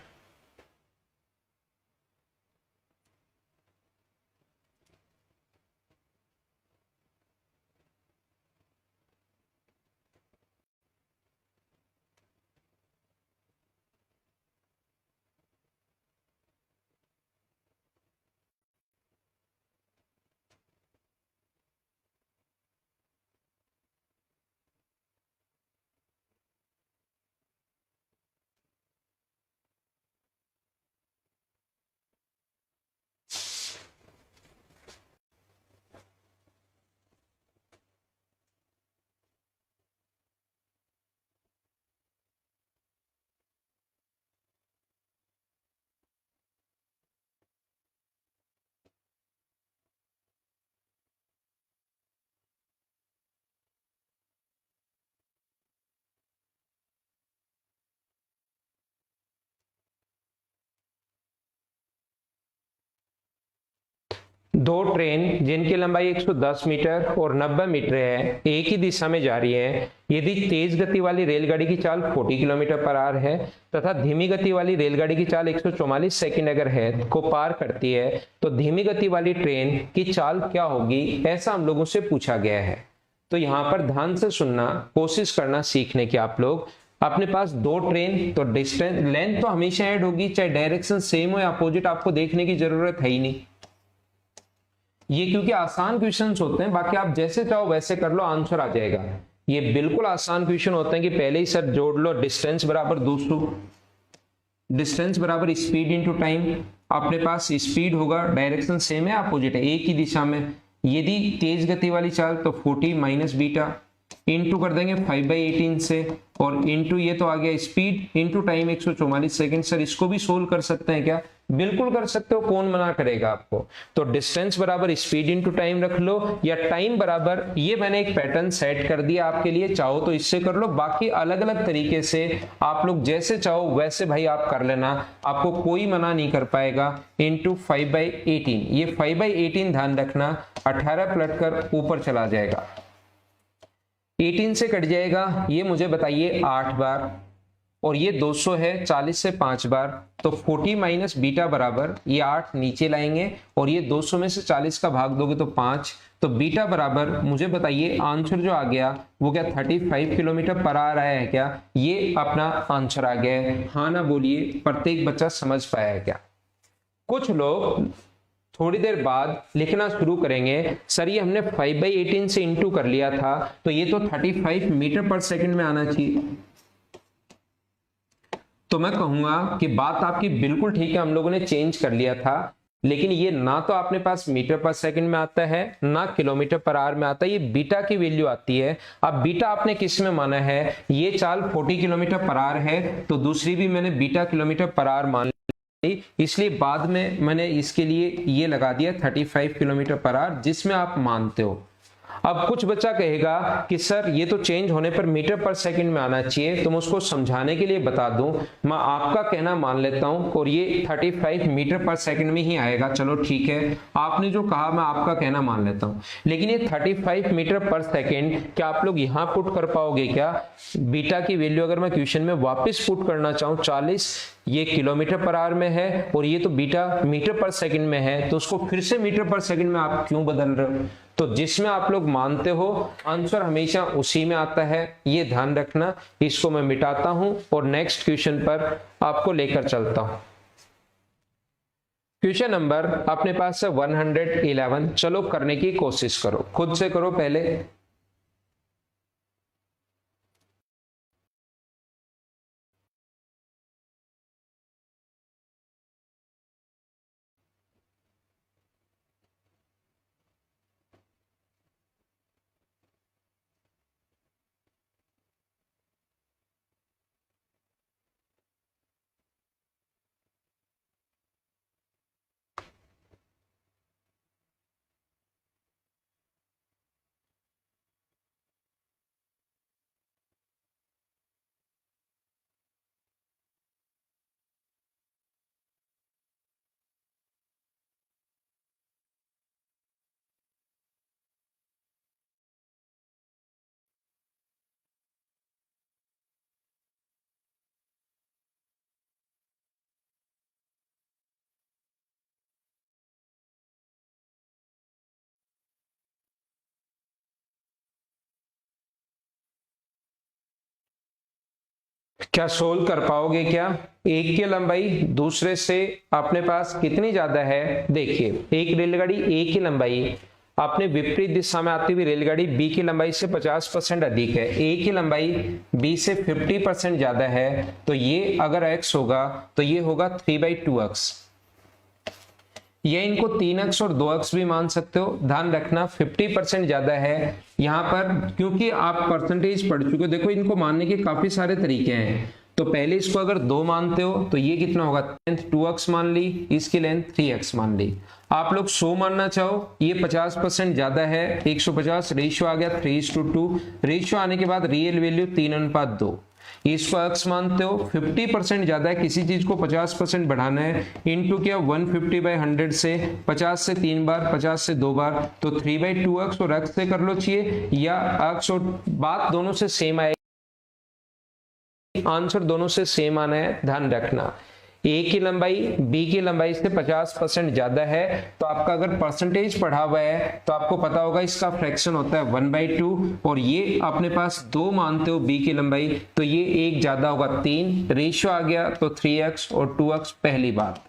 दो ट्रेन जिनकी लंबाई 110 मीटर और 90 मीटर है, एक ही दिशा में जा रही है। यदि तेज गति वाली रेलगाड़ी की चाल 40 किलोमीटर पर आवर है तथा धीमी गति वाली रेलगाड़ी की चाल 144 सेकंड अगर है को पार करती है, तो धीमी गति वाली ट्रेन की चाल क्या होगी, ऐसा हम लोगों से पूछा गया है। तो यहाँ पर ध्यान से सुनना, कोशिश करना सीखने की आप लोग। अपने पास दो ट्रेन, तो डिस्टेंस लेंथ तो हमेशा ऐड होगी, चाहे डायरेक्शन सेम हो या अपोजिट, आपको देखने की जरूरत है ही नहीं। ये क्योंकि आसान क्वेश्चंस होते हैं, बाकी आप जैसे चाहो वैसे कर लो, आंसर आ जाएगा। ये बिल्कुल आसान क्वेश्चन होते हैं कि पहले ही सर जोड़ लो, डिस्टेंस बराबर 200, डिस्टेंस बराबर स्पीड इंटू टाइम। अपने पास स्पीड होगा, डायरेक्शन सेम है अपोजिट है, एक ही दिशा में। यदि तेज गति वाली चाल तो 40 माइनस बीटा इंटू कर देंगे 5/18 से, और इंटू ये तो आ गया speed into time 144 second. Sir इसको भी सोल्व कर सकते हैं क्या? बिल्कुल कर सकते हो, कौन मना करेगा आपको। तो डिस्टेंस बराबर स्पीड इनटू टाइम रख लो, या टाइम बराबर, ये मैंने एक पैटर्न सेट कर दिया आपके लिए, चाहो तो इससे कर लो, बाकी अलग अलग तरीके से आप लोग जैसे चाहो वैसे भाई आप कर लेना, आपको कोई मना नहीं कर पाएगा। इंटू 5/18, ये 5/18 ध्यान रखना, 18 पलट कर ऊपर चला जाएगा, 18 से कट जाएगा, ये मुझे बताइए 8 बार, और ये 200 है, 40 से 5 बार, तो 40 माइनस बीटा बराबर, ये 8 नीचे लाएंगे और ये 200 में से 40 का भाग दोगे तो 5, तो बीटा बराबर मुझे बताइए आंसर जो आ गया वो क्या 35 किलोमीटर पर आवर आया है क्या? ये अपना आंसर आ गया है, हाँ ना बोलिए, प्रत्येक बच्चा समझ पाया है क्या? कुछ लोग थोड़ी देर बाद लिखना शुरू करेंगे, सर ये हमने 5/18 से इंटू कर लिया था, तो ये तो 35 मीटर पर सेकंड में आना चाहिए। तो मैं कहूंगा कि बात आपकी बिल्कुल ठीक है, हम लोगों ने चेंज कर लिया था, लेकिन ये ना तो आपने पास मीटर पर सेकंड में आता है ना किलोमीटर पर आवर में आता है, ये बीटा की वैल्यू आती है। अब बीटा आपने किस में माना है, ये चाल 40 किलोमीटर पर आवर है, तो दूसरी भी मैंने बीटा किलोमीटर पर आवर मान ली, इसलिए बाद में मैंने इसके लिए ये लगा दिया 35 किलोमीटर पर आवर, जिसमें आप मानते हो। अब कुछ बच्चा कहेगा कि सर ये तो चेंज होने पर मीटर पर सेकंड में आना चाहिए, तो मैं उसको समझाने के लिए बता दूं, मैं आपका कहना मान लेता हूं और ये 35 मीटर पर सेकंड में ही आएगा। चलो ठीक है, आपने जो कहा मैं आपका कहना मान लेता हूं, लेकिन ये 35 मीटर पर सेकंड क्या आप लोग यहां पुट कर पाओगे क्या? बीटा की वैल्यू अगर मैं क्वेश्चन में वापस पुट करना चाहूं, 40 ये किलोमीटर पर आवर में है और ये तो बीटा मीटर पर सेकंड में है, तो उसको फिर से मीटर पर सेकंड में आप क्यों बदल रहे हो? तो जिसमें आप लोग मानते हो आंसर हमेशा उसी में आता है, ये ध्यान रखना। इसको मैं मिटाता हूं और नेक्स्ट क्वेश्चन पर आपको लेकर चलता हूं। क्वेश्चन नंबर अपने पास है 111। चलो करने की कोशिश करो, खुद से करो पहले। क्या सोल्व कर पाओगे क्या? एक की लंबाई दूसरे से अपने पास कितनी ज्यादा है? देखिए, एक रेलगाड़ी ए की लंबाई अपने विपरीत दिशा में आती हुई रेलगाड़ी बी की लंबाई से 50% अधिक है, ए की लंबाई बी से 50% ज्यादा है, तो ये अगर x होगा तो ये होगा 3/2x, या इनको 3x और 2x भी मान सकते हो। ध्यान रखना 50% ज्यादा है यहाँ पर, क्योंकि आप परसेंटेज पढ़ चुके हो। देखो इनको मानने के काफी सारे तरीके हैं, तो पहले इसको अगर 2 मानते हो तो ये कितना होगा, लेंथ 2x मान ली, इसकी लेंथ 3x मान ली। आप लोग 100 मानना चाहो, ये 50% ज्यादा है, 150, रेशियो आ गया 3:2, रेशियो आने के बाद रियल वैल्यू 3:2। इसको x मानते हो, 50% ज्यादा है, किसी चीज को 50% बढ़ाना है, इनटू क्या 150/100 से 50 से 3 बार, 50 से 2 बार, तो 3/2x और x से कर लो चाहिए, या x और बात दोनों से सेम आएगी, आंसर दोनों से सेम आना है। ध्यान रखना ए की लंबाई बी की लंबाई से 50% ज्यादा है, तो आपका अगर परसेंटेज पढ़ा हुआ है तो आपको पता होगा इसका फ्रैक्शन होता है 1/2, और ये अपने पास 2 मानते हो बी की लंबाई, तो ये एक ज्यादा होगा 3, रेशियो आ गया तो 3x और 2x। पहली बात,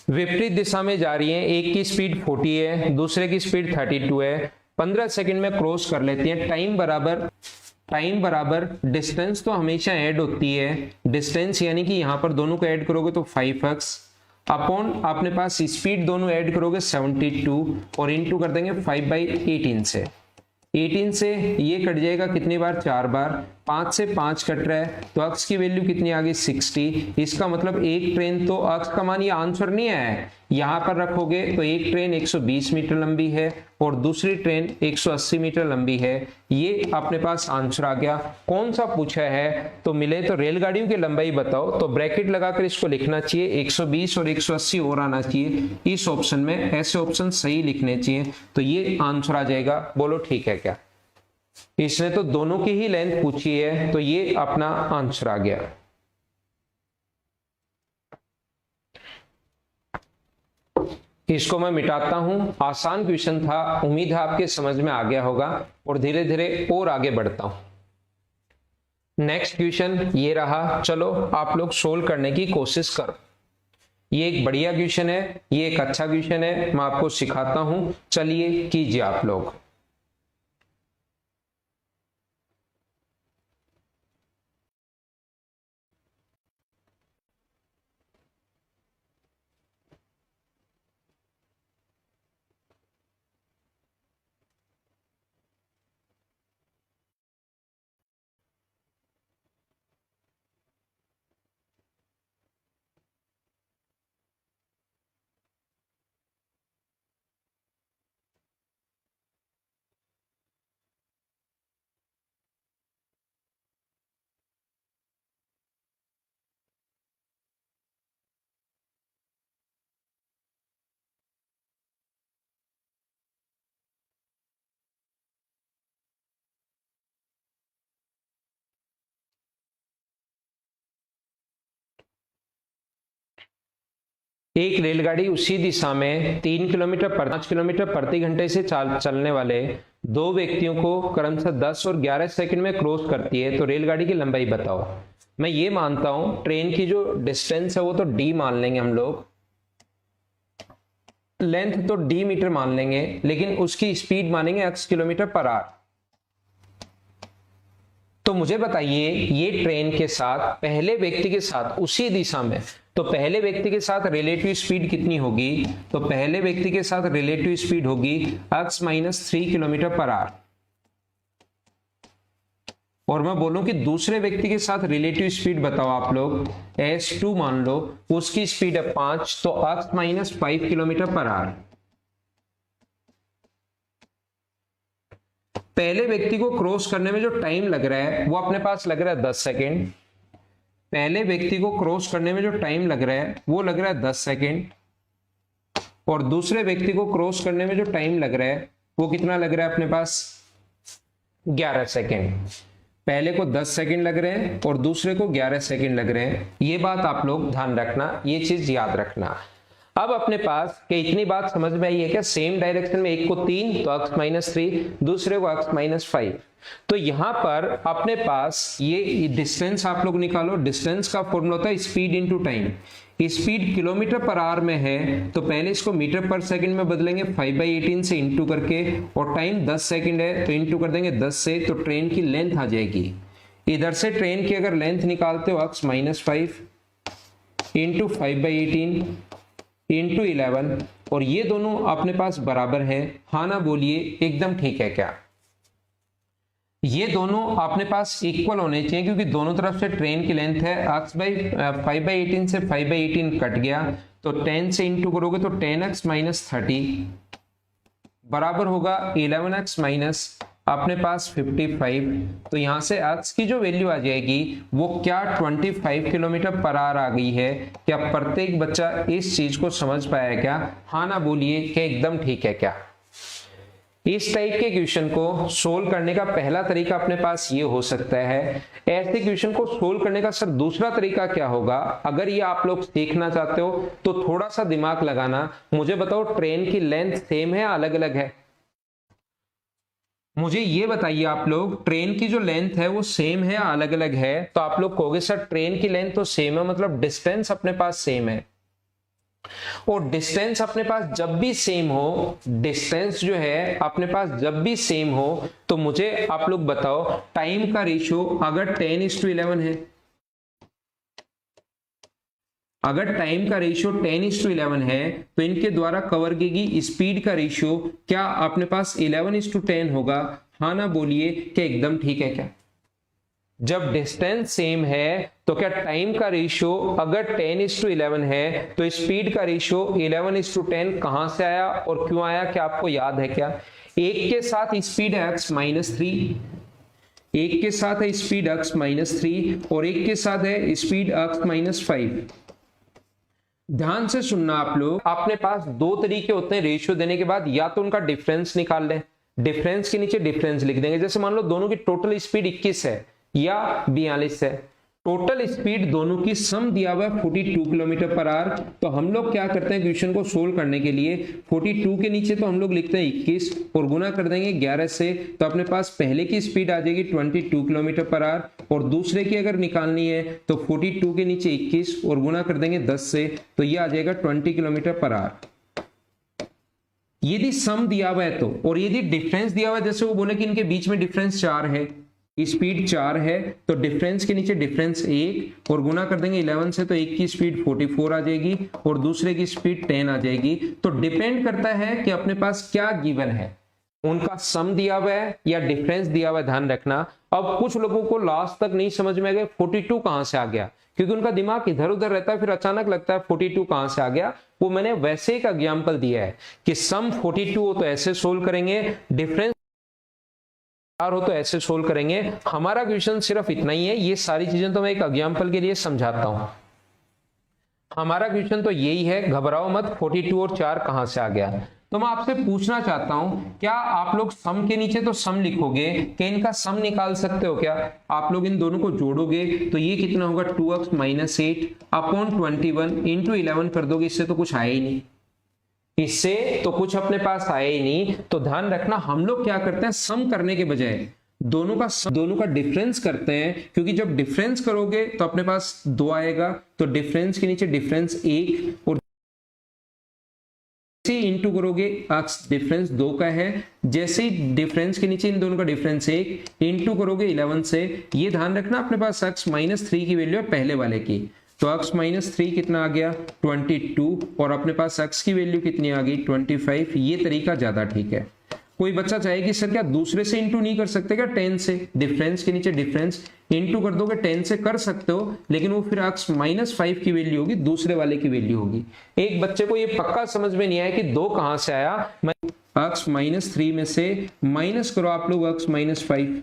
विपरीत दिशा में जा रही है, एक की स्पीड 40 है, दूसरे की स्पीड 32 है, 15 सेकंड में क्रॉस कर लेती है। टाइम बराबर डिस्टेंस तो हमेशा ऐड होती है, डिस्टेंस यानी कि यहां पर दोनों को ऐड करोगे तो 5x अपॉन अपने पास स्पीड दोनों ऐड करोगे 72 और इनटू कर देंगे 5/18 से। 18 से ये कट जाएगा कितनी बार, 4 बार, 5 से 5 कट रहा है तो अक्स की वैल्यू कितनी आ गई 60। इसका मतलब एक ट्रेन तो अक्स का मान ये आंसर नहीं है, यहां पर रखोगे तो एक ट्रेन 120 मीटर लंबी है और दूसरी ट्रेन 180 मीटर लंबी है। ये अपने पास आंसर आ गया। कौन सा पूछा है तो मिले तो रेलगाड़ियों की लंबाई बताओ, तो ब्रैकेट लगाकर इसको लिखना चाहिए 120 और 180 और आना चाहिए इस ऑप्शन में, ऐसे ऑप्शन सही लिखने चाहिए, तो ये आंसर आ जाएगा। बोलो ठीक है क्या? इसने तो दोनों की ही लेंथ पूछी है तो ये अपना आंसर आ गया। इसको मैं मिटाता हूं, आसान क्वेश्चन था, उम्मीद है आपके समझ में आ गया होगा और धीरे धीरे और आगे बढ़ता हूं। नेक्स्ट क्वेश्चन ये रहा, चलो आप लोग सोल्व करने की कोशिश करो। ये एक बढ़िया क्वेश्चन है, ये एक अच्छा क्वेश्चन है, मैं आपको सिखाता हूं, चलिए कीजिए आप लोग। एक रेलगाड़ी उसी दिशा में 3 किलोमीटर 5 किलोमीटर प्रति घंटे से चलने वाले दो व्यक्तियों को क्रमशः 10 और 11 सेकंड में क्रॉस करती है, तो रेलगाड़ी की लंबाई बताओ। मैं ये मानता हूं ट्रेन की जो डिस्टेंस है वो तो डी मान लेंगे हम लोग, लेंथ तो डी मीटर मान लेंगे, लेकिन उसकी स्पीड मानेंगे एक्स किलोमीटर पर आवर। तो मुझे बताइए ये ट्रेन के साथ पहले व्यक्ति के साथ उसी दिशा में, तो पहले व्यक्ति के साथ रिलेटिव स्पीड कितनी होगी, तो पहले व्यक्ति के साथ रिलेटिव स्पीड होगी x minus 3 kilometre per hour. और मैं बोलूं कि दूसरे व्यक्ति के साथ रिलेटिव स्पीड बताओ आप लोग, s2 मान लो, उसकी स्पीड है 5, तो x minus 5 kilometre per hour. पहले व्यक्ति को क्रॉस करने में जो टाइम लग रहा है वो अपने पास लग रहा है 10 सेकेंड। पहले व्यक्ति को क्रॉस करने में जो टाइम लग रहा है वो लग रहा है 10 सेकेंड, और दूसरे व्यक्ति को क्रॉस करने में जो टाइम लग रहा है वो कितना लग रहा है अपने पास 11 सेकेंड। पहले को 10 सेकेंड लग रहे हैं और दूसरे को 11 सेकेंड लग रहे हैं, ये बात आप लोग ध्यान रखना, ये चीज याद रखना। अब अपने पास कि इतनी बात समझ में आई है क्या, सेम डायरेक्शन में एक को 3 तो x माइनस 3, दूसरे को x माइनस 5। तो यहां पर अपने पास ये डिस्टेंस आप लोग निकालो, डिस्टेंस का फॉर्मूला होता है speed into time. Speed kilometre per hour में है तो पहले इसको मीटर पर सेकंड में बदलेंगे 5/18 से इंटू करके, और टाइम 10 सेकंड है तो इंटू कर देंगे 10 से, तो ट्रेन की लेंथ आ जाएगी। इधर से ट्रेन की अगर लेंथ निकालते हो x माइनस 5 इंटू 5/18 इंटू 11, और ये दोनों अपने पास बराबर है, हाँ ना बोलिए एकदम ठीक है क्या? ये दोनों अपने पास इक्वल होने चाहिए क्योंकि दोनों तरफ से ट्रेन की लेंथ है। x बाई 5/18 से 5/18 कट गया तो 10 से इंटू करोगे तो 10x माइनस 30 बराबर होगा 11x माइनस अपने पास 55। तो यहां से x की जो वैल्यू आ जाएगी वो क्या 25 किलोमीटर पर आवर आ गई है। क्या प्रत्येक बच्चा इस चीज को समझ पाया क्या? हाँ ना बोलिए क्या एकदम ठीक है क्या? इस टाइप के क्वेश्चन को सोल्व करने का पहला तरीका अपने पास ये हो सकता है। ऐसे क्वेश्चन को सोल्व करने का सर दूसरा तरीका क्या होगा? अगर ये आप लोग सीखना चाहते हो तो थोड़ा सा दिमाग लगाना, मुझे बताओ ट्रेन की लेंथ सेम है अलग अलग है? मुझे ये बताइए आप लोग, ट्रेन की जो लेंथ है वो सेम है या अलग अलग है? तो आप लोग कहोगे सर ट्रेन की लेंथ तो सेम है, मतलब डिस्टेंस अपने पास सेम है। और डिस्टेंस अपने पास जब भी सेम हो, डिस्टेंस जो है अपने पास जब भी सेम हो, तो मुझे आप लोग बताओ टाइम का रेशियो अगर 10:11 है, अगर टाइम का रेशियो 10:11 है तो इनके द्वारा कवर की स्पीड का रेशियो क्या अपने पास 11:10 होगा? हाँ ना बोलिए क्या एकदम ठीक है क्या? जब डिस्टेंस सेम है तो क्या टाइम का रेशियो अगर 10:11 है तो स्पीड का रेशियो 11:10 कहां से आया और क्यों आया, क्या आपको याद है क्या? एक के साथ स्पीड है x -3, एक के साथ है स्पीड x -3 और एक के साथ है स्पीड x -5। ध्यान से सुनना आप लोग, अपने पास दो तरीके होते हैं रेशियो देने के बाद, या तो उनका डिफरेंस निकाल लें, डिफरेंस के नीचे डिफरेंस लिख देंगे। जैसे मान लो दोनों की टोटल स्पीड 21 है या 42 है, टोटल स्पीड दोनों की सम दिया हुआ है 42 किलोमीटर पर आवर। तो हम लोग क्या करते हैं क्वेश्चन को सोल्व करने के लिए, 42 के नीचे तो हम लोग लिखते हैं 21 और गुना कर देंगे 11 से, तो अपने पास पहले की स्पीड आ जाएगी 22 किलोमीटर पर आवर और दूसरे की अगर निकालनी है तो 42 के नीचे 21 और गुना कर देंगे 10 से, तो ये आ जाएगा 20 किलोमीटर पर आवर। यदि सम दिया हुआ है तो, और यदि डिफरेंस दिया हुआ है, जैसे वो बोले कि इनके बीच में डिफरेंस 4 है, स्पीड 4 है, तो डिफरेंस के नीचे डिफरेंस 1 और गुना कर देंगे 11 से, तो एक की स्पीड 44 आ जाएगी और दूसरे की स्पीड 10 आ जाएगी। तो डिपेंड करता है कि अपने पास क्या गिवन है, उनका सम दिया हुआ है या डिफरेंस दिया हुआ है, ध्यान रखना। अब कुछ लोगों को लास्ट तक नहीं समझ में आ गया 42 कहां से आ गया, क्योंकि उनका दिमाग इधर उधर रहता है, फिर अचानक लगता है 42 कहां से आ गया। वो मैंने वैसे एक एग्जांपल दिया है कि सम 42 हो तो ऐसे सोल्व करेंगे, डिफरेंस हो तो ऐसे सोल्व करेंगे। हमारा क्वेश्चन सिर्फ इतना ही है, ये सारी चीजें तो मैं एक एग्जांपल के लिए समझाता हूं। हमारा क्वेश्चन तो यही है, घबराओ मत, 42 और 4 कहां से आ गया। तो मैं आपसे पूछना चाहता हूं, क्या आप लोग सम के नीचे तो सम लिखोगे, क्या इनका सम निकाल सकते हो क्या? आप लोग इन दोनों को जोड़ोगे तो ये कितना होगा, 2x - 8 अपॉन 21 इंटू 11 कर दोगे, इससे तो कुछ आया ही नहीं, इससे तो कुछ अपने पास आया ही नहीं। तो ध्यान रखना, हम लोग क्या करते हैं, सम करने के बजाय दोनों का डिफरेंस करते हैं, क्योंकि जब डिफरेंस करोगे तो अपने पास 2 आएगा, तो डिफरेंस के नीचे डिफरेंस 1 और इंटू करोगे x डिफरेंस 2 का है, जैसे ही डिफरेंस के नीचे इन दोनों का डिफरेंस 1 इंटू करोगे 11 से। ये ध्यान रखना अपने पास x -3 की वैल्यू है पहले वाले की, तो x -3 कितना आ गया 22 और अपने पास x की वैल्यू कितनी आ गई 25। ये तरीका ज्यादा ठीक है। कोई बच्चा चाहे कि सर क्या दूसरे से इंटू नहीं कर सकते क्या, 10 से, डिफरेंस के नीचे डिफरेंस इंटू कर दोगे 10 से, कर सकते हो, लेकिन वो फिर x -5 की वैल्यू होगी, दूसरे वाले की वैल्यू होगी। एक बच्चे को ये पक्का समझ में नहीं आया कि 2 कहां से आया, x -3 में से माइनस करो आप लोग x -5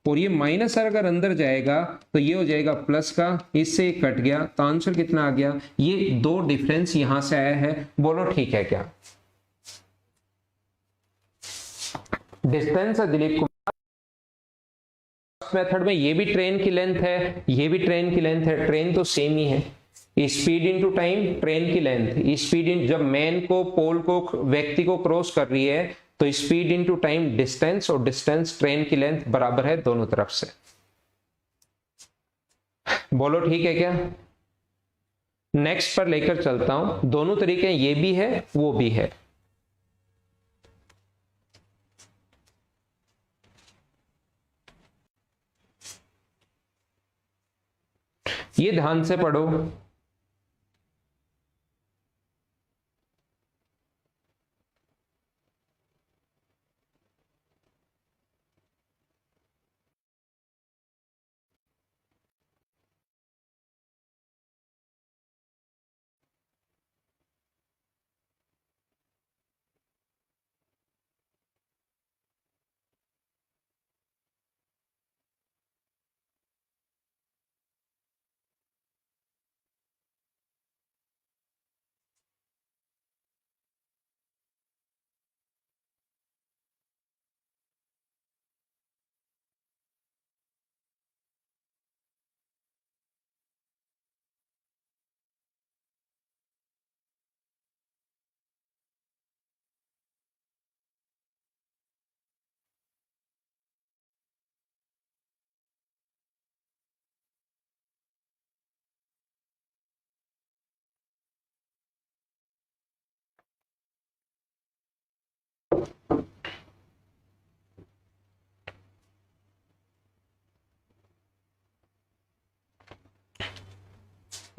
और ये माइनस अगर अंदर जाएगा तो ये हो जाएगा प्लस का, इससे कट गया, तो आंसर कितना आ गया, ये 2 डिफरेंस यहां से आया है। बोलो ठीक है क्या? डिस्टेंस है दिलीप कुमार, मेथड में ये भी ट्रेन की लेंथ है, ये भी ट्रेन की लेंथ है, ट्रेन तो सेम ही है, स्पीड इनटू टाइम ट्रेन की लेंथ, स्पीड इन जब मैन को पोल को व्यक्ति को क्रॉस कर रही है तो स्पीड इनटू टाइम डिस्टेंस, और डिस्टेंस ट्रेन की लेंथ बराबर है दोनों तरफ से। बोलो ठीक है क्या? नेक्स्ट पर लेकर चलता हूं, दोनों तरीके ये भी है वो भी है। ये ध्यान से पढ़ो,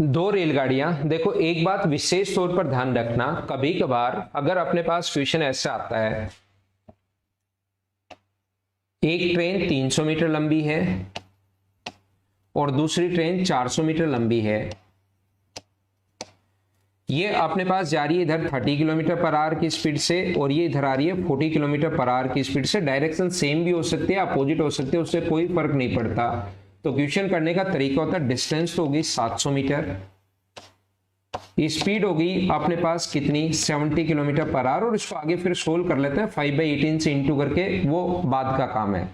दो रेलगाड़ियां, देखो एक बात विशेष तौर पर ध्यान रखना, कभी कभार अगर अपने पास क्वेश्चन ऐसा आता है, एक ट्रेन 300 मीटर लंबी है, और दूसरी ट्रेन 400 मीटर लंबी है। ये अपने पास जा रही है इधर 30 किलोमीटर पर आवर की स्पीड से और ये इधर आ रही है 40 किलोमीटर पर आवर की स्पीड से। डायरेक्शन सेम भी हो सकती है, अपोजिट हो सकती है, उससे कोई फर्क नहीं पड़ता। तो क्वेश्चन करने का तरीका होता है, डिस्टेंस तो होगी 700 मीटर, स्पीड होगी अपने पास कितनी 70 किलोमीटर पर आवर, और इसको आगे फिर सोल्व कर लेते हैं 5/18 से इंटू करके, वो बाद का काम है।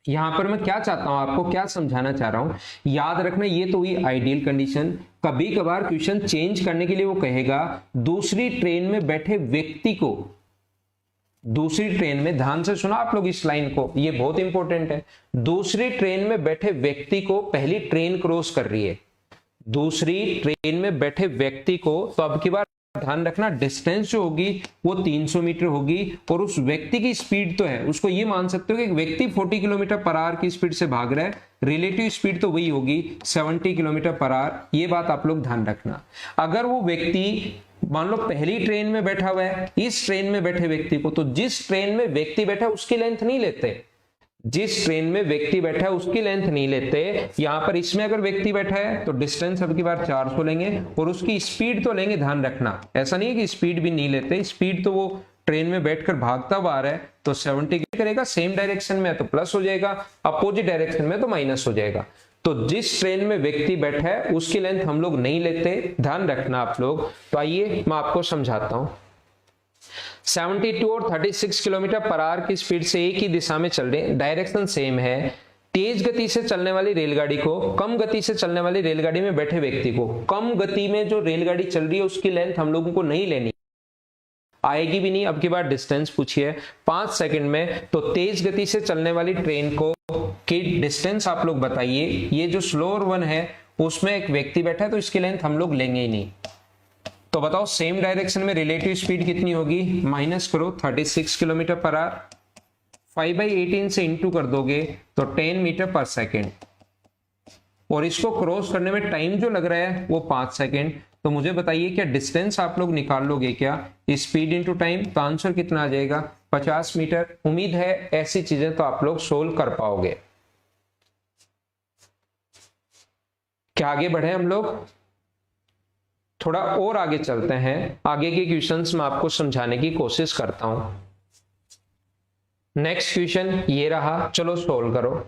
यहां पर मैं क्या चाहता हूं, आपको क्या समझाना चाह रहा हूं, याद रखना ये तो हुई आइडियल कंडीशन। कभी कभार क्वेश्चन चेंज करने के लिए वो कहेगा दूसरी ट्रेन में बैठे व्यक्ति को, दूसरी ट्रेन में, ध्यान से सुना आप लोग इस लाइन को, ये बहुत इंपॉर्टेंट है। दूसरी ट्रेन में बैठे व्यक्ति को, पहली ट्रेन क्रॉस कर रही है, दूसरी ट्रेन में बैठे व्यक्ति को, तो अब की बार ध्यान रखना डिस्टेंस जो होगी वो 300 मीटर होगी, और उस व्यक्ति की स्पीड तो है, उसको ये मान सकते हो कि एक व्यक्ति 40 किलोमीटर पर आवर की स्पीड से भाग रहा है, रिलेटिव स्पीड तो वही होगी 70 किलोमीटर पर आवर। ये बात आप लोग ध्यान रखना। अगर वो व्यक्ति मान लो पहली ट्रेन में बैठा हुआ है, इस ट्रेन में बैठे व्यक्ति को, तो जिस ट्रेन में व्यक्ति बैठा है उसकी लेंथ नहीं लेते, जिस ट्रेन में व्यक्ति बैठा है उसकी लेंथ नहीं लेते। यहां पर इसमें अगर व्यक्ति बैठा है तो डिस्टेंस अब की बार 400 लेंगे, और उसकी स्पीड तो लेंगे, ध्यान रखना ऐसा नहीं है कि स्पीड भी नहीं लेते, स्पीड तो वो ट्रेन में बैठकर भागता हुआ आ रहा है, तो 70 करेगा, सेम डायरेक्शन में तो प्लस हो जाएगा, अपोजिट डायरेक्शन में तो माइनस हो जाएगा। तो जिस ट्रेन में व्यक्ति बैठा है उसकी लेंथ हम लोग नहीं लेते, ध्यान रखना आप लोग। तो आइए मैं आपको समझाता हूं। 72 और 36 किलोमीटर पर आवर की स्पीड से एक ही दिशा में चल रहे हैं, डायरेक्शन सेम है। तेज गति से चलने वाली रेलगाड़ी को कम गति से चलने वाली रेलगाड़ी में बैठे व्यक्ति को, कम गति में जो रेलगाड़ी चल रही है उसकी लेंथ हम लोगों को नहीं लेनी, आएगी भी नहीं। अब की बार डिस्टेंस पूछिए 5 सेकंड में, तो तेज गति से चलने वाली ट्रेन को की डिस्टेंस आप लोग बताइए। ये जो स्लोअर वन है उसमें एक व्यक्ति बैठा है, तो इसकी लेंथ हम लोग लेंगे ही नहीं। तो बताओ सेम डायरेक्शन में रिलेटिव स्पीड कितनी होगी, माइनस करो 36 किलोमीटर पर आवर, 5/18 से इंटू कर दोगे तो 10 मीटर पर सेकेंड, और इसको क्रॉस करने में टाइम जो लग रहा है वो 5 सेकेंड। तो मुझे बताइए क्या डिस्टेंस आप लोग निकाल लोगे क्या, स्पीड इंटू टाइम, तो आंसर कितना आ जाएगा 50 मीटर। उम्मीद है ऐसी चीजें तो आप लोग सोल्व कर पाओगे। क्या आगे बढ़े हम लोग, थोड़ा और आगे चलते हैं, आगे के क्वेश्चंस में आपको समझाने की कोशिश करता हूं। नेक्स्ट क्वेश्चन ये रहा, चलो सोल्व करो।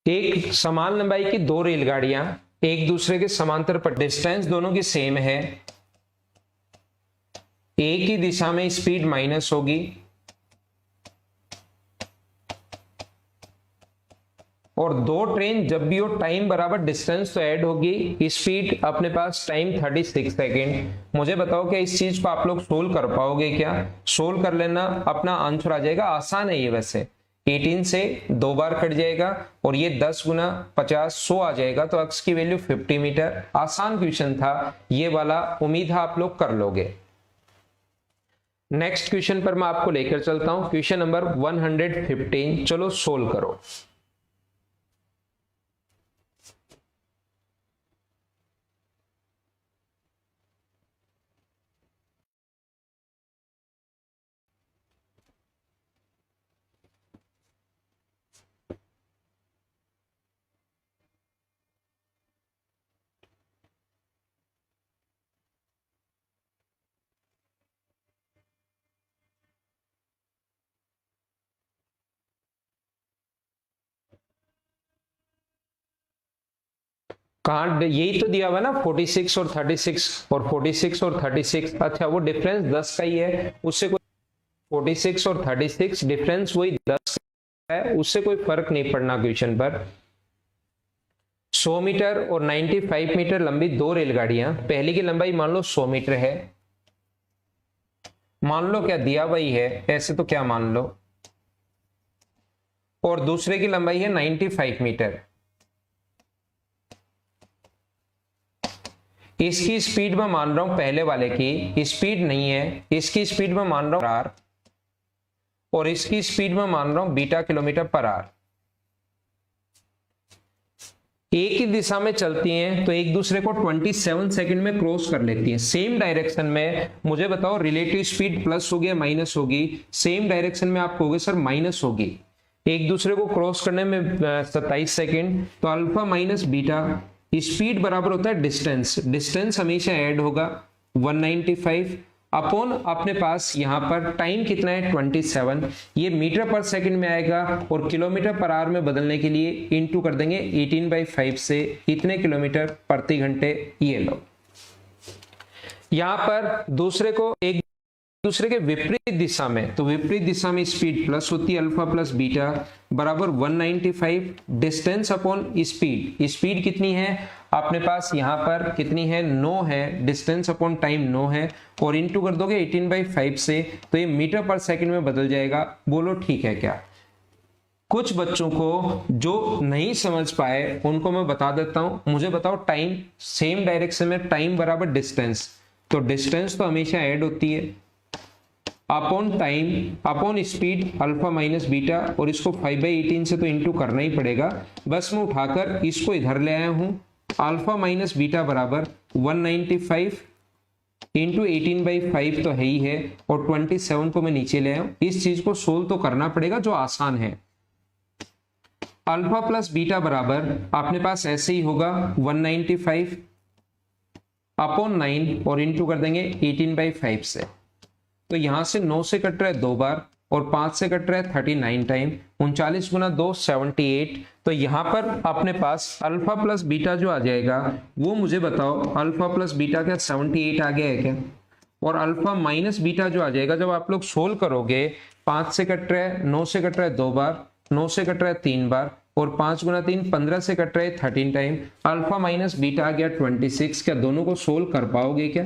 एक समान लंबाई की दो रेलगाड़ियां एक दूसरे के समांतर पर, डिस्टेंस दोनों की सेम है, एक ही दिशा में स्पीड माइनस होगी, और दो ट्रेन जब भी हो टाइम बराबर डिस्टेंस तो ऐड होगी, स्पीड अपने पास टाइम 36 सेकेंड। मुझे बताओ क्या इस चीज को आप लोग सोल्व कर पाओगे क्या, सोल्व कर लेना, अपना आंसर आ जाएगा। आसान है ये, वैसे 18 से 2 बार कट जाएगा, और ये 10 गुना 50 100 आ जाएगा, तो अक्स की वैल्यू 50 मीटर। आसान क्वेश्चन था ये वाला, उम्मीद है आप लोग कर लोगे। नेक्स्ट क्वेश्चन पर मैं आपको लेकर चलता हूं, क्वेश्चन नंबर 115, चलो सोल्व करो। कहां, यही तो दिया हुआ ना 46 और 36, और 46 और 36, अच्छा वो डिफरेंस 10 का ही है, उससे कोई 46 और 36 डिफरेंस वही 10 है, उससे कोई फर्क नहीं पड़ना क्वेश्चन पर। 100 मीटर और 95 मीटर लंबी दो रेलगाड़ियां, पहली की लंबाई मान लो 100 मीटर है, मान लो क्या दिया वही है, ऐसे तो क्या मान लो, और दूसरे की लंबाई है 95 मीटर। इसकी स्पीड मैं मान रहा हूं पहले वाले की स्पीड नहीं है, इसकी स्पीड मैं मान रहा हूं आर और इसकी स्पीड मैं मान रहा हूं बीटा किलोमीटर पर आवर। एक ही दिशा में चलती हैं तो एक दूसरे को 27 सेकंड में क्रॉस कर लेती हैं। सेम डायरेक्शन में मुझे बताओ रिलेटिव स्पीड प्लस होगी या माइनस होगी? सेम डायरेक्शन में आप कहोगे सर माइनस होगी। एक दूसरे को क्रॉस करने में 27 सेकंड, तो अल्फा माइनस बीटा स्पीड बराबर होता है डिस्टेंस। डिस्टेंस हमेशा ऐड होगा 195 अपॉन अपने पास यहां पर टाइम कितना है 27, ये मीटर पर सेकंड में आएगा और किलोमीटर पर आवर में बदलने के लिए इनटू कर देंगे 18/5 से, इतने किलोमीटर प्रति घंटे। ये लो यहां पर दूसरे को एक दूसरे के विपरीत दिशा में, तो विपरीत दिशा में स्पीड प्लस होती है अल्फा प्लस बीटा बराबर 195 डिस्टेंस अपॉन स्पीड। स्पीड कितनी है अपने पास यहां पर कितनी है 9 है, डिस्टेंस अपॉन टाइम 9 है और इनटू कर दोगे 18/5 से, तो ये मीटर पर सेकंड में बदल जाएगा। बोलो ठीक है क्या? कुछ बच्चों को जो नहीं समझ पाए उनको मैं बता देता हूं। मुझे बताओ टाइम, सेम डायरेक्शन में टाइम बराबर डिस्टेंस, तो डिस्टेंस तो हमेशा ऐड होती है upon time upon speed alpha minus beta, और इसको 5/18 से तो इंटू करना ही पड़ेगा। बस मैं उठाकर इसको इधर ले आया हूं, अल्फा माइनस बीटा बराबर 195 इंटू 18/5 तो है ही है, और 27 को मैं नीचे ले आया। इस चीज को सोल्व तो करना पड़ेगा जो आसान है। अल्फा प्लस बीटा बराबर अपने पास ऐसे ही होगा 195 अपॉन 9 और इंटू कर देंगे 18/5 से। तो यहां से 9 से कट रहा है 2 बार और 5 से कट रहा है 39 टाइम, 39 गुना 2 78। तो यहां पर अपने पास अल्फा प्लस बीटा जो आ जाएगा वो मुझे बताओ, अल्फा प्लस बीटा क्या 78 आ गया है क्या? और अल्फा माइनस बीटा जो आ जाएगा जब आप लोग सोल्व करोगे, 5 से कट रहा है 9 से कट रहा है 2 बार, 9 से कट रहा है 3 बार और 5 गुना 3 15 से कट रहा है 13 टाइम, अल्फा माइनस बीटा आ गया 26। क्या दोनों को सोल्व कर पाओगे क्या?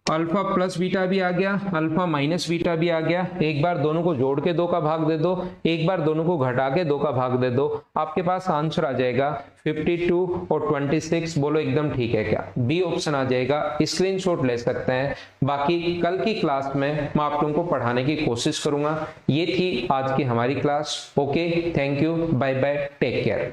अल्फा प्लस बीटा भी आ गया, अल्फा माइनस बीटा भी आ गया। एक बार दोनों को जोड़ के 2 का भाग दे दो, एक बार दोनों को घटा के 2 का भाग दे दो, आपके पास आंसर आ जाएगा 52 और 26। बोलो एकदम ठीक है क्या? बी ऑप्शन आ जाएगा। स्क्रीनशॉट ले सकते हैं। बाकी कल की क्लास में मैं आप लोगों को पढ़ाने की कोशिश करूंगा। ये थी आज की हमारी class. Okay, thank you, bye bye, take care.